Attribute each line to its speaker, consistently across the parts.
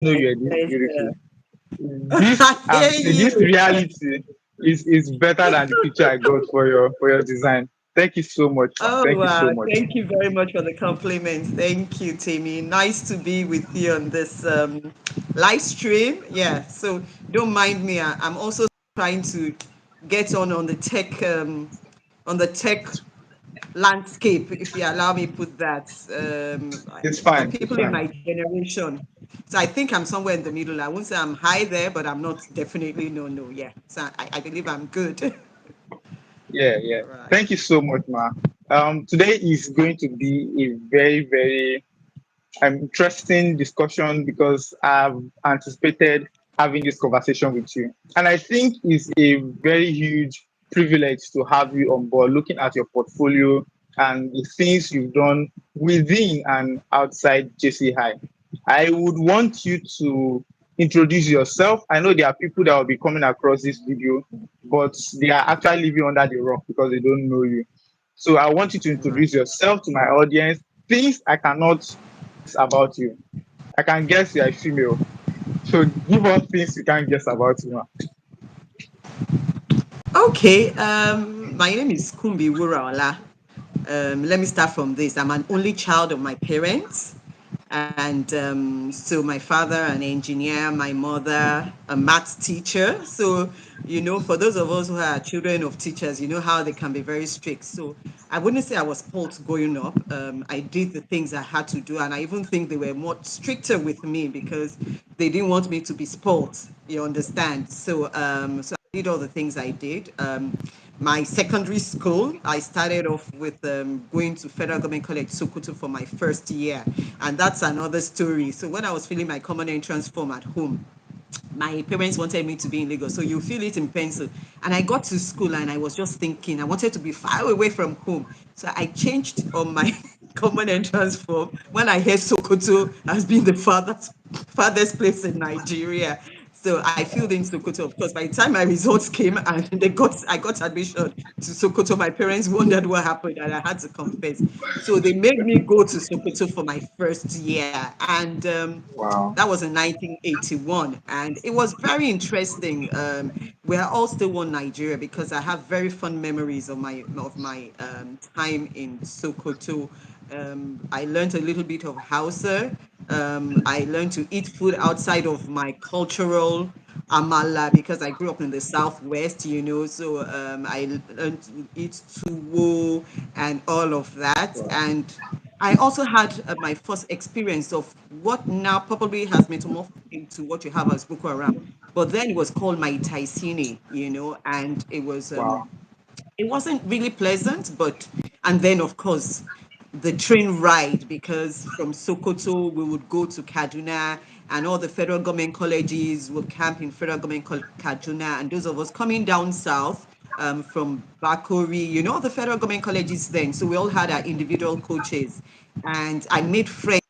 Speaker 1: know
Speaker 2: My
Speaker 1: you're this
Speaker 2: pleasure.
Speaker 1: beautiful. This
Speaker 2: I hear
Speaker 1: this
Speaker 2: you.
Speaker 1: reality is better than the picture I got for your design. Thank you so much, man.
Speaker 2: Oh,
Speaker 1: Thank you
Speaker 2: wow.
Speaker 1: so much.
Speaker 2: Thank you very much for the compliments. Thank you, Timmy. Nice to be with you on this live stream. Yeah, so don't mind me. I'm also trying to get on the tech landscape, if you allow me put that.
Speaker 1: It's
Speaker 2: For
Speaker 1: fine. It's
Speaker 2: people in
Speaker 1: fine.
Speaker 2: my generation, so I think I'm somewhere in the middle. I won't say I'm high there, but I'm not definitely no. Yeah, so I believe I'm good.
Speaker 1: Yeah, yeah.
Speaker 2: Right.
Speaker 1: Thank you so much, ma. Today is going to be a very, very interesting discussion because I've anticipated having this conversation with you. And I think it's a very huge privilege to have you on board, looking at your portfolio and the things you've done within and outside JCI. I would want you to introduce yourself. I know there are people that will be coming across this video, but they are actually living under the rock because they don't know you. So I want you to
Speaker 2: Right.
Speaker 1: introduce yourself to my audience. Things I cannot about you. I can guess you're a female. So give us things you can't guess about you.
Speaker 2: Okay. My name is Kumbi Wuraola. Let me start from this. I'm an only child of my parents. And so my father, an engineer, my mother, a maths teacher. So, for those of us who are children of teachers, you know how they can be very strict. So I wouldn't say I was spoilt growing up. I did the things I had to do. And I even think they were more stricter with me because they didn't want me to be spoilt. You understand? So I did all the things I did. My secondary school, I started off with going to Federal Government College Sokoto for my first year, and that's another story. So when I was filling my common entrance form at home, my parents wanted me to be in Lagos, so you feel it in pencil. And I got to school and I was just thinking I wanted to be far away from home, so I changed on my common entrance form when I heard Sokoto as being the farthest place in Nigeria. So I filled in Sokoto. Of course, by the time my results came and I got admission to Sokoto, my parents wondered what happened, and I had to confess. So they made me go to Sokoto for my first year, and
Speaker 1: Wow.
Speaker 2: that was in 1981, and it was very interesting. We are all still one Nigeria because I have very fond memories of my time in Sokoto. I learned a little bit of Hausa. I learned to eat food outside of my cultural amala because I grew up in the southwest, So I learned to eat tuwo and all of that,
Speaker 1: Wow.
Speaker 2: and I also had my first experience of what now probably has metamorphed into what you have as Boko Haram. But then it was called my Taisini, and
Speaker 1: Wow.
Speaker 2: it wasn't really pleasant, and then of course the train ride, because from Sokoto we would go to Kaduna, and all the federal government colleges would camp in federal government Kaduna, and those of us coming down south from Bakori, the federal government colleges then. So we all had our individual coaches, and I made friends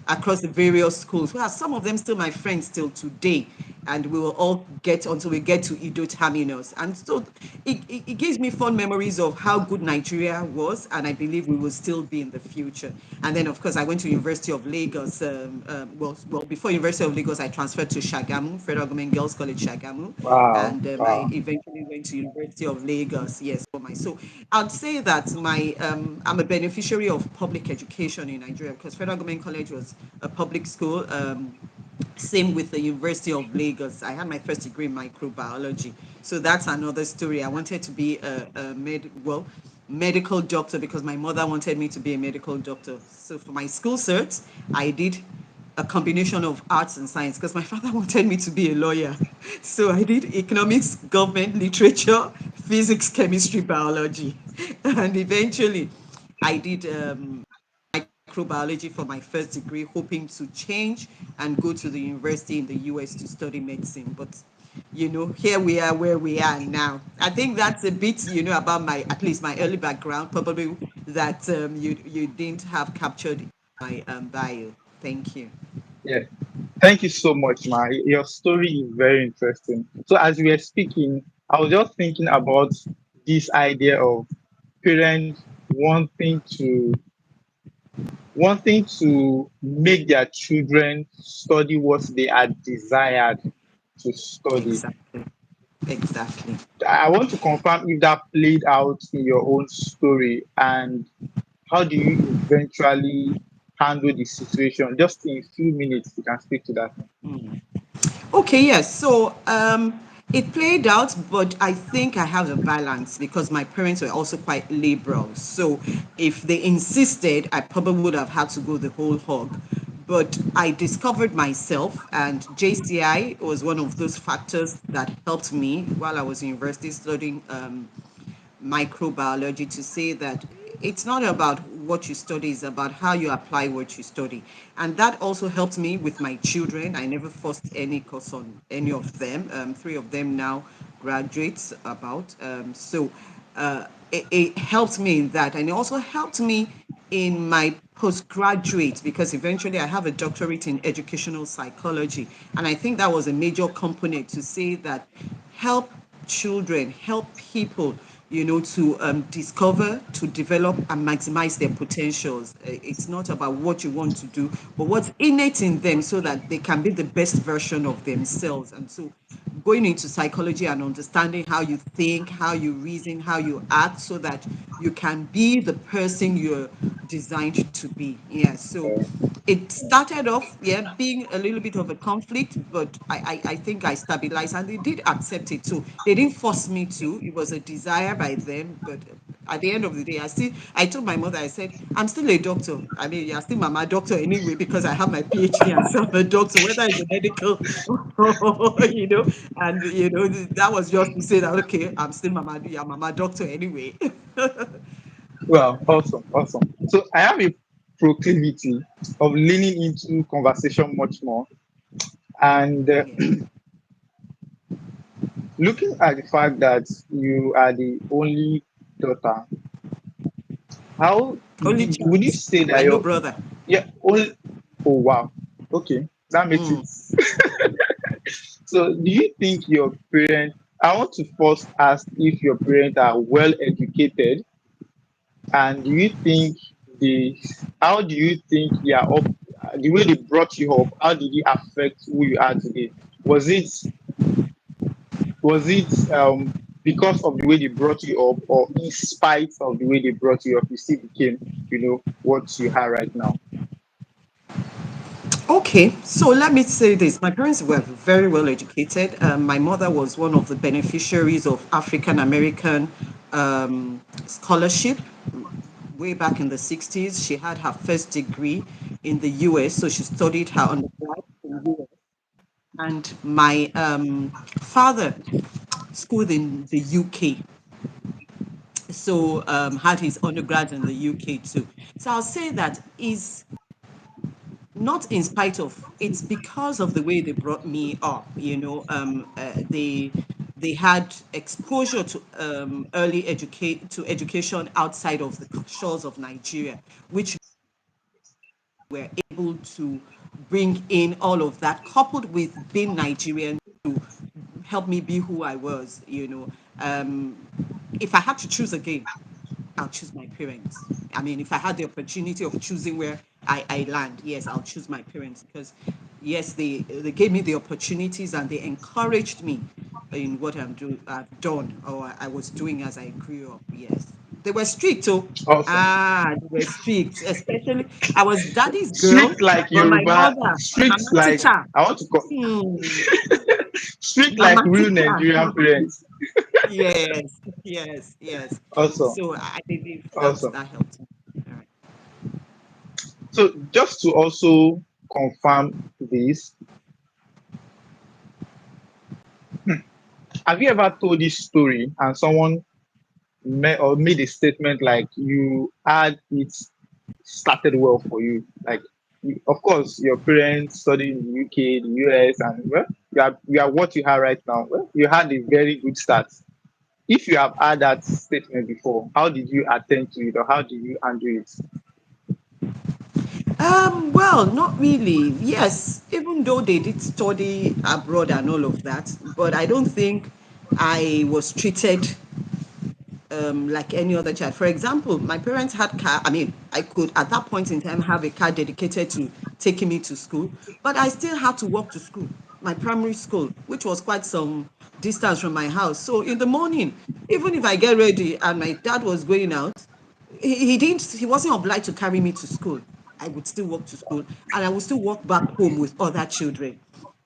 Speaker 2: across the various schools. Well, some of them still my friends till today, and we will all get until we get to Ido Terminus. And so it gives me fond memories of how good Nigeria was, and I believe we will still be in the future. And then, of course, I went to University of Lagos. Before University of Lagos, I transferred to Shagamu, Federal Government Girls College Shagamu,
Speaker 1: Wow.
Speaker 2: and I
Speaker 1: Wow.
Speaker 2: eventually went to University of Lagos. Yes, for my so I'd say that I'm a beneficiary of public education in Nigeria because Federal Government College was a public school. Same with the University of Lagos. I had my first degree in microbiology, so that's another story. I wanted to be medical doctor because my mother wanted me to be a medical doctor. So for my school cert, I did a combination of arts and science because my father wanted me to be a lawyer. So I did economics, government, literature, physics, chemistry, biology. And eventually I did microbiology for my first degree, hoping to change and go to the university in the US to study medicine. But here we are where we are now. I think that's a bit, about at least my early background, probably that you didn't have captured in my bio. Thank you.
Speaker 1: Yeah. Thank you so much, Ma. Your story is very interesting. So as we were speaking, I was just thinking about this idea of parents wanting to wanting to make their children study what they are desired to study.
Speaker 2: Exactly. Exactly.
Speaker 1: I want to confirm if that played out in your own story, and how do you eventually handle the situation? Just in a few minutes, you can speak to that.
Speaker 2: Okay, yes. So it played out, but I think I have a balance because my parents were also quite liberal. So if they insisted, I probably would have had to go the whole hog. But I discovered myself, and JCI was one of those factors that helped me while I was in university studying microbiology, to say that it's not about what you study, it's about how you apply what you study. And that also helped me with my children. I never forced any course on any of them. Three of them now graduates about. It helped me in that. And it also helped me in my postgraduate, because eventually I have a doctorate in educational psychology. And I think that was a major component to say that help children, help people, to discover, to develop, and maximize their potentials. It's not about what you want to do, but what's innate in them so that they can be the best version of themselves. And so, going into psychology and understanding how you think, how you reason, how you act, so that you can be the person you're designed to be. Yeah. So, it started off, yeah, being a little bit of a conflict, but I think I stabilized and they did accept it too. They didn't force me to. It was a desire by them, but at the end of the day, I told my mother, I said, I'm still a doctor. I mean, you're still mama doctor anyway, because I have my PhD and still a doctor, whether it's a medical, and that was just to say that, okay, I'm still mama, yeah, mama doctor anyway.
Speaker 1: Well, awesome, awesome. So I have a proclivity of leaning into conversation much more, and
Speaker 2: Yeah.
Speaker 1: looking at the fact that you are the only daughter, how
Speaker 2: Only
Speaker 1: would you
Speaker 2: chance.
Speaker 1: say that
Speaker 2: Well, no
Speaker 1: your
Speaker 2: brother.
Speaker 1: yeah only? Oh wow, okay, that makes it.
Speaker 2: Mm.
Speaker 1: So, do you think your parents? I want to first ask if your parents are well educated, and do you think the how do you think they are up? The way they brought you up, how did it affect who you are today? Was it was it because of the way they brought you up, or in spite of the way they brought you up, you still became what you are right now?
Speaker 2: Okay, so let me say this. My parents were very well educated. My mother was one of the beneficiaries of African American scholarship way back in the 60s. She had her first degree in the US, so she studied her undergrad in the US. And my father schooled in the UK, so had his undergrad in the UK too. So I'll say that is not in spite of, it's because of the way they brought me up. They had exposure to early educate to education outside of the shores of Nigeria, which were able to bring in all of that, coupled with being Nigerian, to help me be who I was. If I had to choose again, I'll choose my parents. I mean, if I had the opportunity of choosing where I land, yes, I'll choose my parents, because yes, they gave me the opportunities and they encouraged me in what I've done, or I was doing as I grew up. Yes. They were strict, oh.
Speaker 1: Awesome.
Speaker 2: They were strict. Especially I was daddy's girl,
Speaker 1: Strict like
Speaker 2: but my
Speaker 1: Yoruba,
Speaker 2: mother,
Speaker 1: strict
Speaker 2: mama
Speaker 1: like
Speaker 2: teacher.
Speaker 1: I want to call
Speaker 2: Hmm.
Speaker 1: strict like
Speaker 2: Mama
Speaker 1: real
Speaker 2: teacher.
Speaker 1: Nigerian parents.
Speaker 2: Yes, yes, yes.
Speaker 1: Awesome,
Speaker 2: So I believe
Speaker 1: awesome.
Speaker 2: that helped me. All right.
Speaker 1: So just to also confirm this, have you ever told this story and someone made a statement like you had it started well for you? Like, of course, your parents studied in the UK, the US, and well, you are what you are right now. Well, you had a very good start. If you have had that statement before, how did you attend to it, or how did you handle it?
Speaker 2: Well, not really. Yes, even though they did study abroad and all of that, but I don't think I was treated like any other child. For example, my parents had car. I mean, I could at that point in time have a car dedicated to taking me to school, but I still had to walk to school, my primary school, which was quite some distance from my house. So in the morning, even if I get ready and my dad was going out, he wasn't obliged to carry me to school. I would still walk to school and I would still walk back home with other children.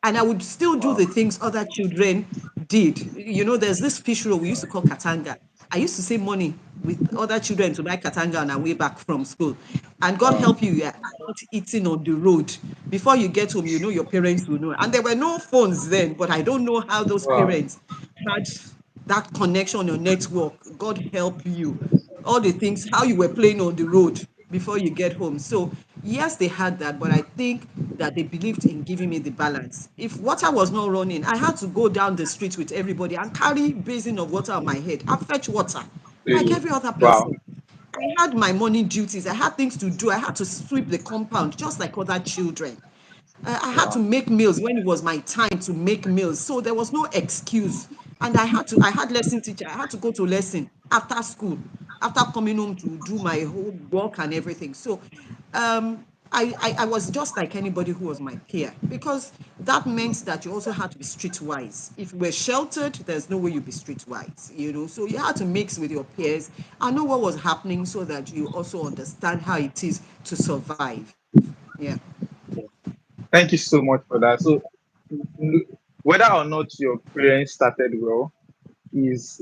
Speaker 2: And I would still do
Speaker 1: Wow.
Speaker 2: the things other children did. You know, there's this fish roll we used to call katanga. I used to save money with other children to buy katanga on our way back from school. And God
Speaker 1: Wow.
Speaker 2: help you, you're out eating on the road. Before you get home, you know your parents will know. And there were no phones then, but I don't know how those
Speaker 1: Wow.
Speaker 2: parents had that connection or network. God help you. All the things, how you were playing on the road before you get home. So, yes, they had that, but I think that they believed in giving me the balance. If water was not running, I had to go down the street with everybody and carry basin of water on my head and fetch water like
Speaker 1: Really.
Speaker 2: every other
Speaker 1: Wow.
Speaker 2: person. I had my morning duties. I had things to do. I had to sweep the compound just like other children. I had to
Speaker 1: Wow.
Speaker 2: make meals when it was my time to make meals. So there was no excuse. And I had lesson teacher. I had to go to lesson after school, after coming home to do my whole work and everything. So I was just like anybody who was my peer because that meant that you also had to be streetwise. If you were sheltered, there's no way you'd be streetwise, you know. So you had to mix with your peers and know what was happening so that you also understand how it is to survive. Yeah.
Speaker 1: Thank you so much for that. So, whether or not your parents started well is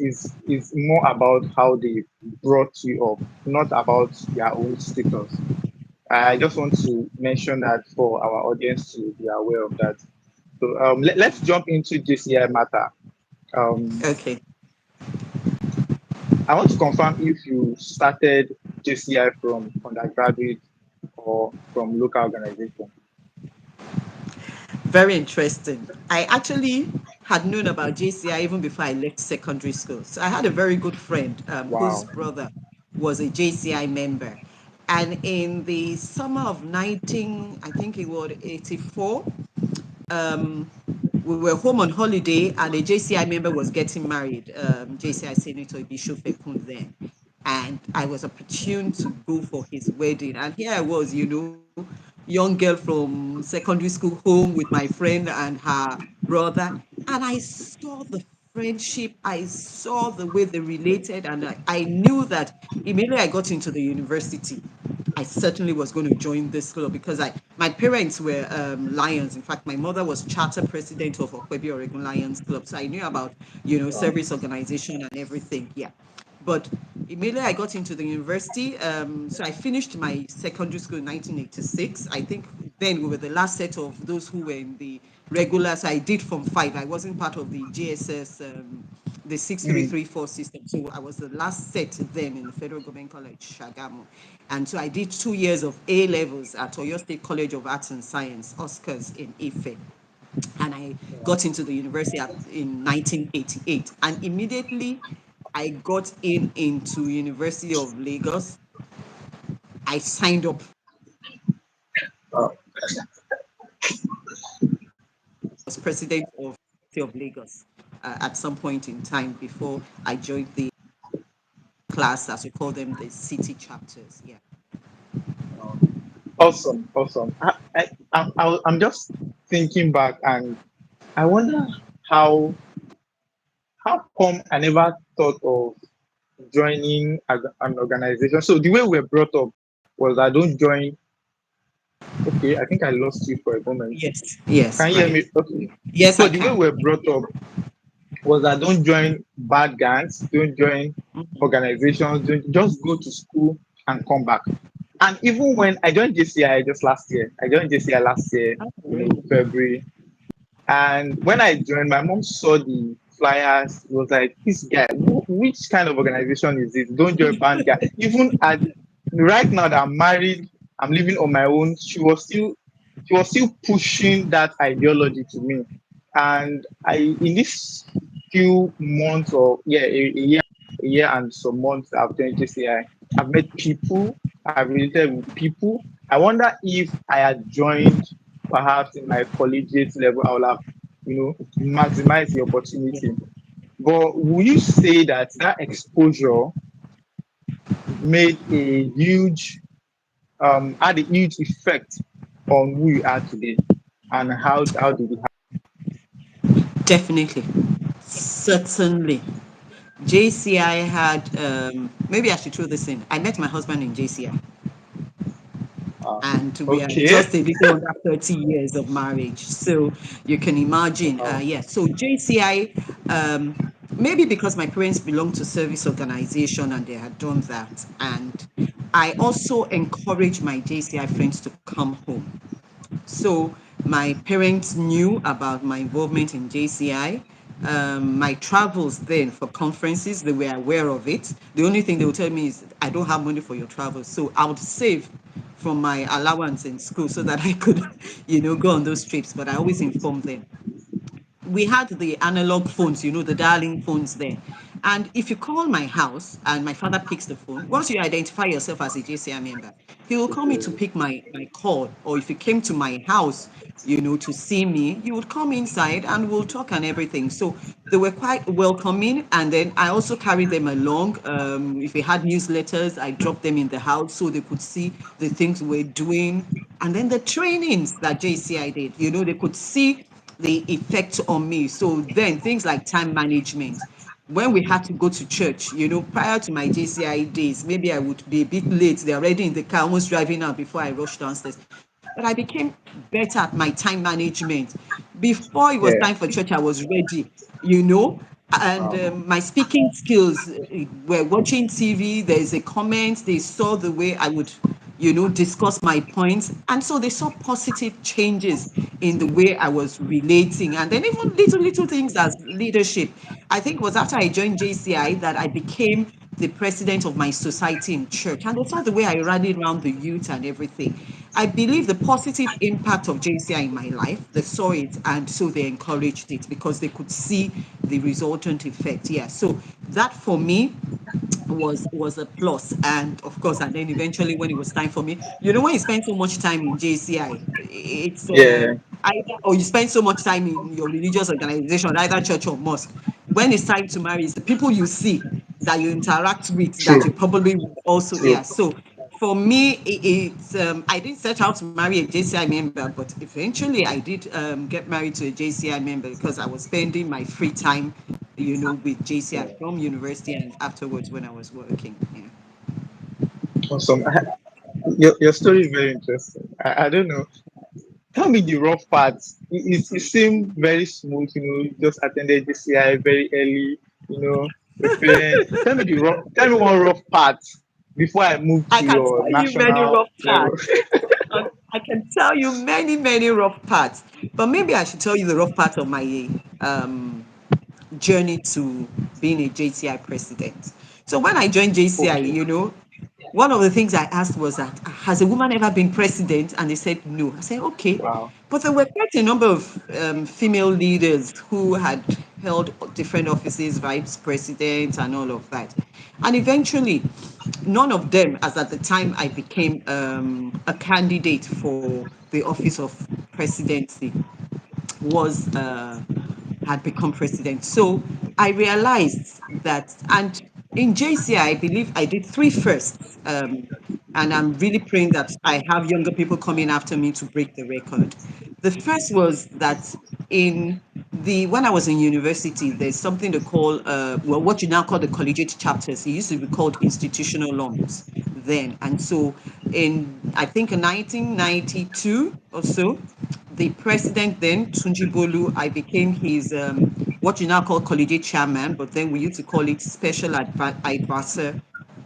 Speaker 1: more about how they brought you up, not about their own status. I just want to mention that for our audience to be aware of that. So let's jump into JCI matter. Um,
Speaker 2: Okay.
Speaker 1: I want to confirm if you started JCI from undergraduate or from local organization.
Speaker 2: Very interesting. I actually had known about JCI even before I left secondary school. So I had a very good friend whose
Speaker 1: Wow.
Speaker 2: brother was a JCI member. And in the summer of 19, I think it was 84, um, we were home on holiday and a JCI member was getting married, JCI Senator Bishop Ekun then. And I was opportune to go for his wedding. And here I was, you know, young girl from secondary school home with my friend and her brother. And I saw the friendship, I saw the way they related, and I knew that immediately I got into the university. I certainly was going to join this club because my parents were Lions. In fact, my mother was charter president of Okwebi Oregon Lions Club, so I knew about
Speaker 1: Wow.
Speaker 2: service organization and everything. Yeah, but immediately I got into the university. So I finished my secondary school in 1986. I think then we were the last set of those who were in the regular. So I did from five. I wasn't part of the GSS. The
Speaker 1: Mm.
Speaker 2: 6334 system. So I was the last set then in the Federal Government College, Shagamu. And so I did 2 years of A levels at Oyo State College of Arts and Science, Oscars in Ife. And I got into the university in 1988. And immediately I got into University of Lagos. I signed up.
Speaker 1: Wow.
Speaker 2: I was president of University of Lagos at some point in time before I joined the class, as we call them, the city chapters. Yeah.
Speaker 1: Awesome. Awesome. I'm just thinking back, and I wonder how how come I never thought of joining an organization. So the way we were brought up was I don't join. Okay, I think I lost you for a moment.
Speaker 2: Yes. Yes.
Speaker 1: Can you hear
Speaker 2: Right.
Speaker 1: me? Okay.
Speaker 2: Yes,
Speaker 1: So
Speaker 2: I
Speaker 1: the way
Speaker 2: can.
Speaker 1: we were brought up was I don't join bad gangs, don't join
Speaker 2: Mhm.
Speaker 1: organizations, don't just go to school and come back. And even when I joined JCI just last year, I joined JCI last year,
Speaker 2: Oh, really?
Speaker 1: February. And when I joined, my mom saw the flyers. It was like, this guy, which kind of organization is this? Don't join band guy. Even at right now that I'm married, I'm living on my own. She was still pushing that ideology to me. And in this few months or yeah, a year and some months I've joined JCI, I've met people, I've related with people. I wonder if I had joined perhaps in my collegiate level, I would have, maximized the
Speaker 2: Yeah.
Speaker 1: opportunity. But would you say that that exposure made a huge had a huge effect on who you are today, and how did it
Speaker 2: Definitely, certainly. JCI had, maybe I should throw this in. I met my husband in JCI,
Speaker 1: happen?
Speaker 2: and we are
Speaker 1: Okay.
Speaker 2: just a little under 30 years of marriage. So you can imagine,
Speaker 1: Wow.
Speaker 2: yes. So JCI, maybe because my parents belonged to service organization and they had done that. And I also encouraged my JCI friends to come home. So my parents knew about my involvement in JCI. My travels then for conferences, they were aware of it. The only thing they would tell me is, I don't have money for your travels. So I would save from my allowance in school so that I could, go on those trips. But I always inform them. We had the analog phones, the dialing phones there. And if you call my house and my father picks the phone, once you identify yourself as a JCI member, he will call me to pick my call. Or if you came to my house, to see me, you would come inside and we'll talk and everything. So they were quite welcoming. And then I also carried them along. If we had newsletters, I dropped them in the house so they could see the things we're doing. And then the trainings that JCI did, they could see the effect on me. So then things like time management. When we had to go to church, prior to my JCI days, maybe I would be a bit late. They're already in the car, almost driving out before I rush downstairs. But I became better at my time management. Before it was
Speaker 1: Yeah.
Speaker 2: time for church, I was ready, you know. And
Speaker 1: Um,
Speaker 2: my speaking skills were watching TV. There's a comment. They saw the way I would, discuss my points. And so they saw positive changes in the way I was relating. And then even little things as leadership. I think it was after I joined JCI that I became the president of my society in church. And they saw the way I rallied around the youth and everything. I believe the positive impact of JCI in my life, they saw it and so they encouraged it because they could see the resultant effect. Yeah. So that for me was a plus. And of course, and then eventually when it was time for me, when you spend so much time in JCI, it's
Speaker 1: yeah.
Speaker 2: either, or you spend so much time in your religious organization, either church or mosque. When it's time to marry, it's the people you see that you interact with that you
Speaker 1: True.
Speaker 2: probably would also,
Speaker 1: True.
Speaker 2: yeah. So for me, it's I didn't set out to marry a JCI member, but eventually I did get married to a JCI member because I was spending my free time, with JCI
Speaker 1: Yeah.
Speaker 2: from university and afterwards when I was working. Yeah.
Speaker 1: Awesome. Your story is very interesting. I don't know. Tell me the rough parts. It seemed very smooth, you just attended GCI very early, your parents. Tell me one rough part before I move
Speaker 2: I
Speaker 1: to
Speaker 2: can
Speaker 1: your
Speaker 2: tell you many
Speaker 1: national
Speaker 2: rough
Speaker 1: level.
Speaker 2: parts. I can tell you many rough parts. But maybe I should tell you the rough part of my journey to being a JCI president. So when I joined JCI,
Speaker 1: Okay.
Speaker 2: one of the things I asked was that, has a woman ever been president? And they said no. I said, okay.
Speaker 1: Wow.
Speaker 2: But there were quite a number of female leaders who had held different offices, vice president, and all of that. And eventually, none of them, as at the time I became a candidate for the office of presidency, was had become president. So I realized that, and in JCI, I believe I did three firsts. And I'm really praying that I have younger people coming after me to break the record. The first was that in when I was in university, there's something they call, well, what you now call the collegiate chapters. It used to be called institutional longs then. And so I think in 1992 or so, the president then, Tunji Bolu, I became his, what you now call collegiate chairman, but then we used to call it special advisor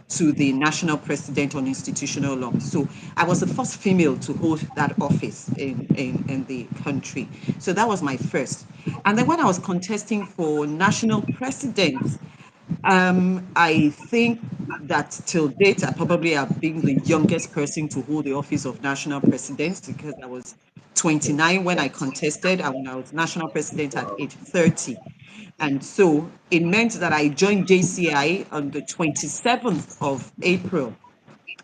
Speaker 2: to the national president on institutional law. So I was the first female to hold that office in the country. So that was my first. And then when I was contesting for national president, I think that till date, I probably have been the youngest person to hold the office of national president because I was 29 when I contested, and when I was national president at age 30. And so it meant that I joined JCI on the 27th of April,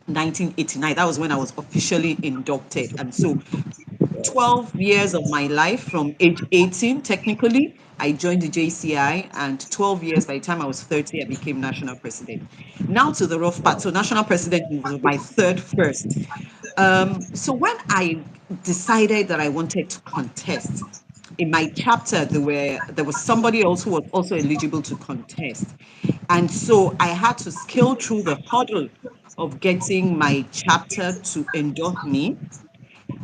Speaker 2: 1989. That was when I was officially inducted. And so 12 years of my life from age 18, technically, I joined the JCI, and 12 years by the time I was 30, I became national president. Now to the rough part. So, national president was my third first. So, when I decided that I wanted to contest, in my chapter there was somebody else who was also eligible to contest, and so I had to scale through the hurdle of getting my chapter to endorse me.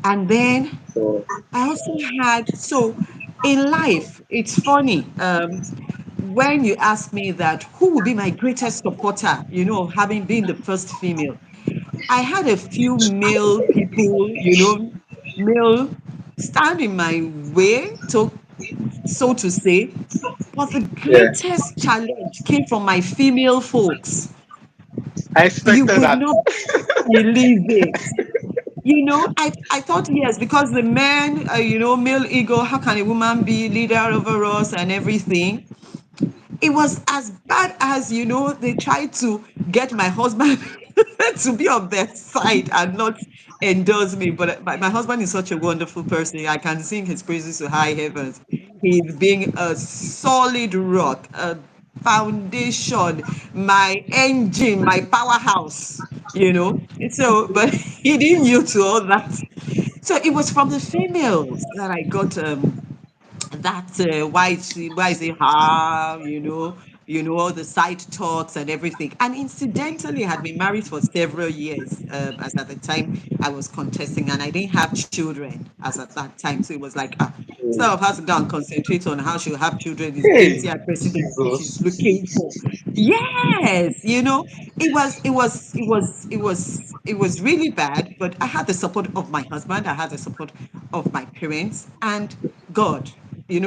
Speaker 2: And then
Speaker 1: So
Speaker 2: I also had, so in life, it's funny. When you ask me that, who would be my greatest supporter, of having been the first female, I had a few male people, male stand in my way, so to say. But the
Speaker 1: yeah,
Speaker 2: greatest challenge came from my female folks.
Speaker 1: I
Speaker 2: You
Speaker 1: expected
Speaker 2: would
Speaker 1: that.
Speaker 2: not believe it. I thought, yes, because the men, male ego, how can a woman be leader over us and everything? It was as bad as, they tried to get my husband to be on their side and not endorse me. But my husband is such a wonderful person. I can sing his praises to high heavens. He's being a solid rock, a foundation, my engine, my powerhouse, So, but he didn't yield to all that. So it was from the females that I got that why is it her, all the side talks and everything. And incidentally, I had been married for several years, as at the time I was contesting, and I didn't have children as at that time. So it was like, instead of her to go and concentrate on how she'll have children, is
Speaker 1: Hey,
Speaker 2: JCI presidency she's
Speaker 1: Jesus.
Speaker 2: looking for. Yes, it was really bad, but I had the support of my husband, I had the support of my parents, and God.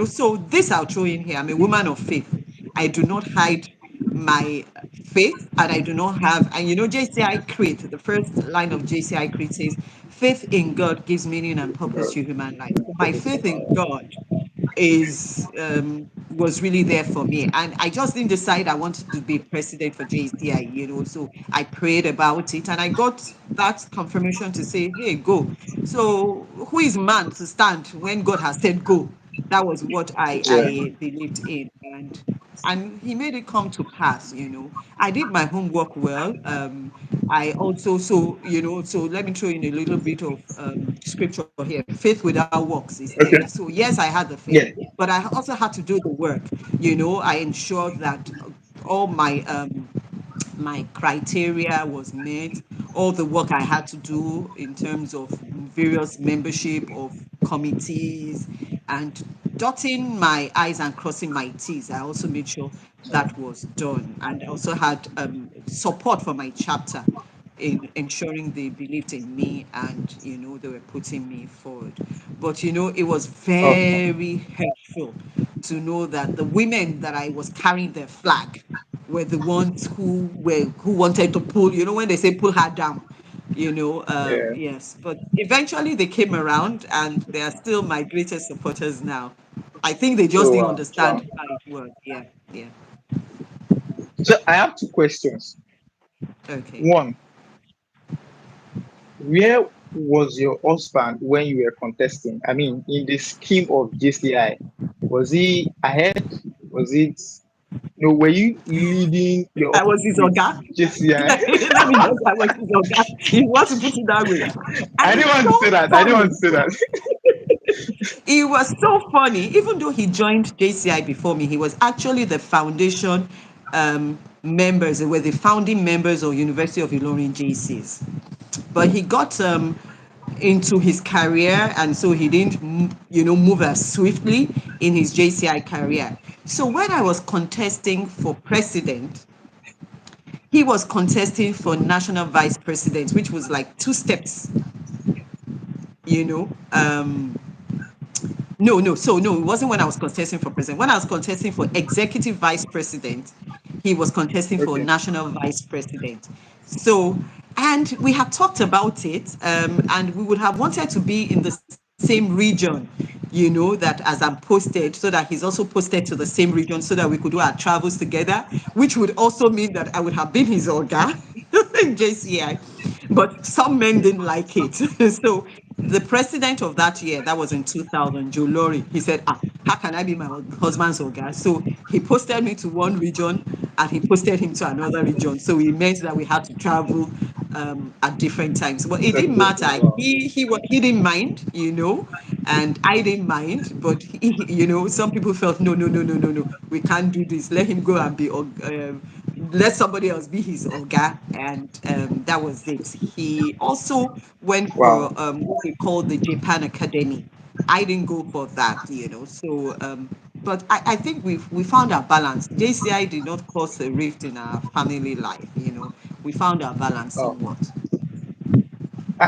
Speaker 2: So this I'll throw in here. I'm a woman of faith. I do not hide my faith, and I do not have, and JCI Creed, the first line of JCI Creed says, faith in God gives meaning and purpose to human life. So my faith in God was really there for me, and I just didn't decide I wanted to be president for JCI. So I prayed about it, and I got that confirmation to say, hey, go. So who is man to stand when God has said go? That was what I
Speaker 1: Yeah.
Speaker 2: I believed in, and he made it come to pass. I did my homework well. I also, so let me throw in a little bit of scripture here. Faith without works is dead. So
Speaker 1: Okay.
Speaker 2: yes, I had the faith,
Speaker 1: Yeah.
Speaker 2: but I also had to do the work. I ensured that all my criteria was met, all the work I had to do in terms of various membership of committees, and dotting my I's and crossing my T's. I also made sure that was done. And I also had support from my chapter in ensuring they believed in me, and they were putting me forward. But it was
Speaker 1: Awesome.
Speaker 2: very hurtful to know that the women that I was carrying their flag were the ones who wanted to pull, when they say pull her down.
Speaker 1: Yeah.
Speaker 2: Yes, but eventually they came around, and they are still my greatest supporters now. I think they just
Speaker 1: Oh
Speaker 2: didn't
Speaker 1: wow. Wow.
Speaker 2: understand how it worked. Yeah, yeah.
Speaker 1: So I have two questions.
Speaker 2: Okay.
Speaker 1: One, where was your husband when you were contesting? I mean, in the scheme of JCI, was he ahead? Was it no? Were you leading your
Speaker 2: I was his
Speaker 1: with
Speaker 2: oga.
Speaker 1: JCI?
Speaker 2: Let me just, I was his oga. If you want to put it that way. And
Speaker 1: I didn't
Speaker 2: it's
Speaker 1: want to say
Speaker 2: so
Speaker 1: that. I didn't want
Speaker 2: funny.
Speaker 1: to say that.
Speaker 2: It was so funny. Even though he joined JCI before me, he was actually the foundation members. They were the founding members of University of Ilorin JCs. But he got into his career, and so he didn't, move as swiftly in his JCI career. So when I was contesting for president, he was contesting for national vice president, which was like two steps, you know. No, no. So no, it wasn't when I was contesting for president. When I was contesting for executive vice president, he was contesting for
Speaker 1: Okay.
Speaker 2: national vice president. So, and we had talked about it, and we would have wanted to be in the same region, that as I'm posted, so that he's also posted to the same region, so that we could do our travels together, which would also mean that I would have been his orga in JCI. But some men didn't like it. So The president of that year, that was in 2000, Joe Laurie, he said, how can I be my husband's Oga? So he posted me to one region and he posted him to another region. So it meant that we had to travel at different times. But it didn't
Speaker 1: Separately.
Speaker 2: matter.
Speaker 1: Wow.
Speaker 2: He didn't mind, and I didn't mind. But some people felt, no, no, no, no, no, no, we can't do this. Let him go and let somebody else be his Oga. And that was it. He also went
Speaker 1: Wow.
Speaker 2: for what we call the Japan Academy. I didn't go for that. So, but I think we found our balance. JCI did not cause a rift in our family life. We found our balance
Speaker 1: Oh.
Speaker 2: somewhat.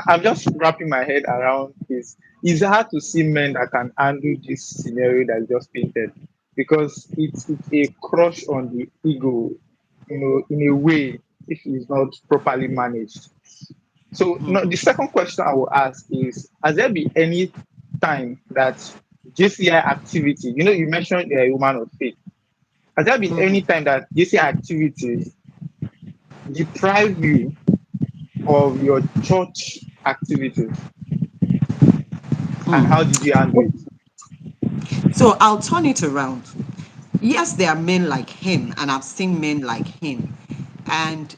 Speaker 1: I'm just wrapping my head around this. It's hard to see men that can handle this scenario that you just painted because it's a crush on the ego, in a way, if it's not properly managed. So, no, the second question I will ask is: has there been any time that JCI activity, you mentioned you're a woman of faith, has there been any time that JCI activities deprive you of your church activities? And how did you handle it?
Speaker 2: So I'll turn it around. Yes, there are men like him, and I've seen men like him. And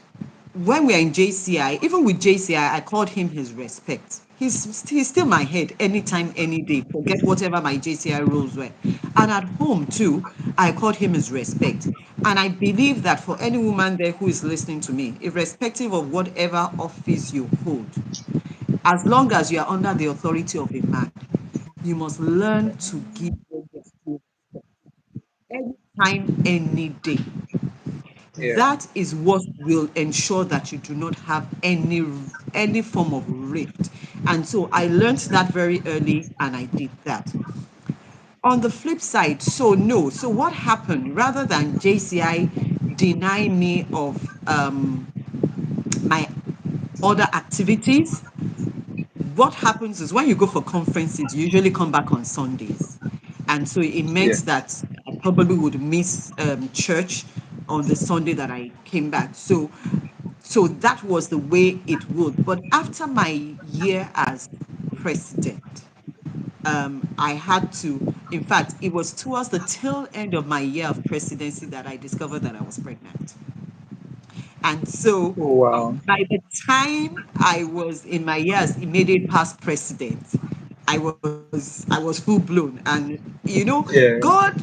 Speaker 2: when we're in JCI, even with JCI, I called him his respect. He's still my head anytime, any day. Forget whatever my JCI rules were. And at home too, I called him his respect. And I believe that for any woman there who is listening to me, irrespective of whatever office you hold, as long as you are under the authority of a man, you must learn to give anytime, any day.
Speaker 1: Yeah.
Speaker 2: That is what will ensure that you do not have any form of rift. And so I learned that very early and I did that. On the flip side, so no. So what happened? Rather than JCI deny me of my other activities, what happens is when you go for conferences, you usually come back on Sundays. And so it meant
Speaker 1: Yeah.
Speaker 2: that I probably would miss church on the Sunday that I came back. So that was the way it would. But after my year as president, I had to, in fact, it was towards the tail end of my year of presidency that I discovered that I was pregnant. And so
Speaker 1: Oh, wow.
Speaker 2: by the time I was in my years immediate past president, I was full blown. And
Speaker 1: Yeah.
Speaker 2: God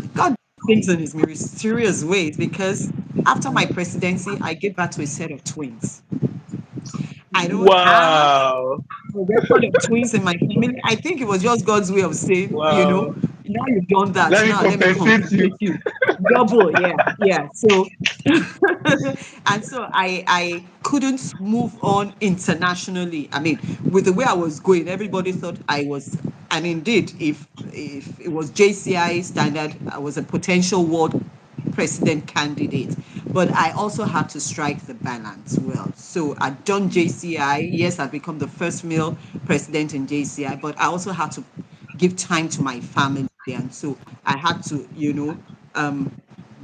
Speaker 2: things in his mysterious ways, because after my presidency, I gave birth to a set of twins. I don't have
Speaker 1: Wow.
Speaker 2: a record of twins in my family. I think it was just God's way of saying,
Speaker 1: Wow.
Speaker 2: now you've done that.
Speaker 1: Let me
Speaker 2: Now let me
Speaker 1: compensate you.
Speaker 2: compensate you. Double, yeah, yeah. So, and so I couldn't move on internationally. I mean, with the way I was going, everybody thought I was, and indeed, if it was JCI standard, I was a potential world president candidate. But I also had to strike the balance well. So I'd done JCI. Yes, I'd become the first male president in JCI, but I also had to give time to my family. And so I had to,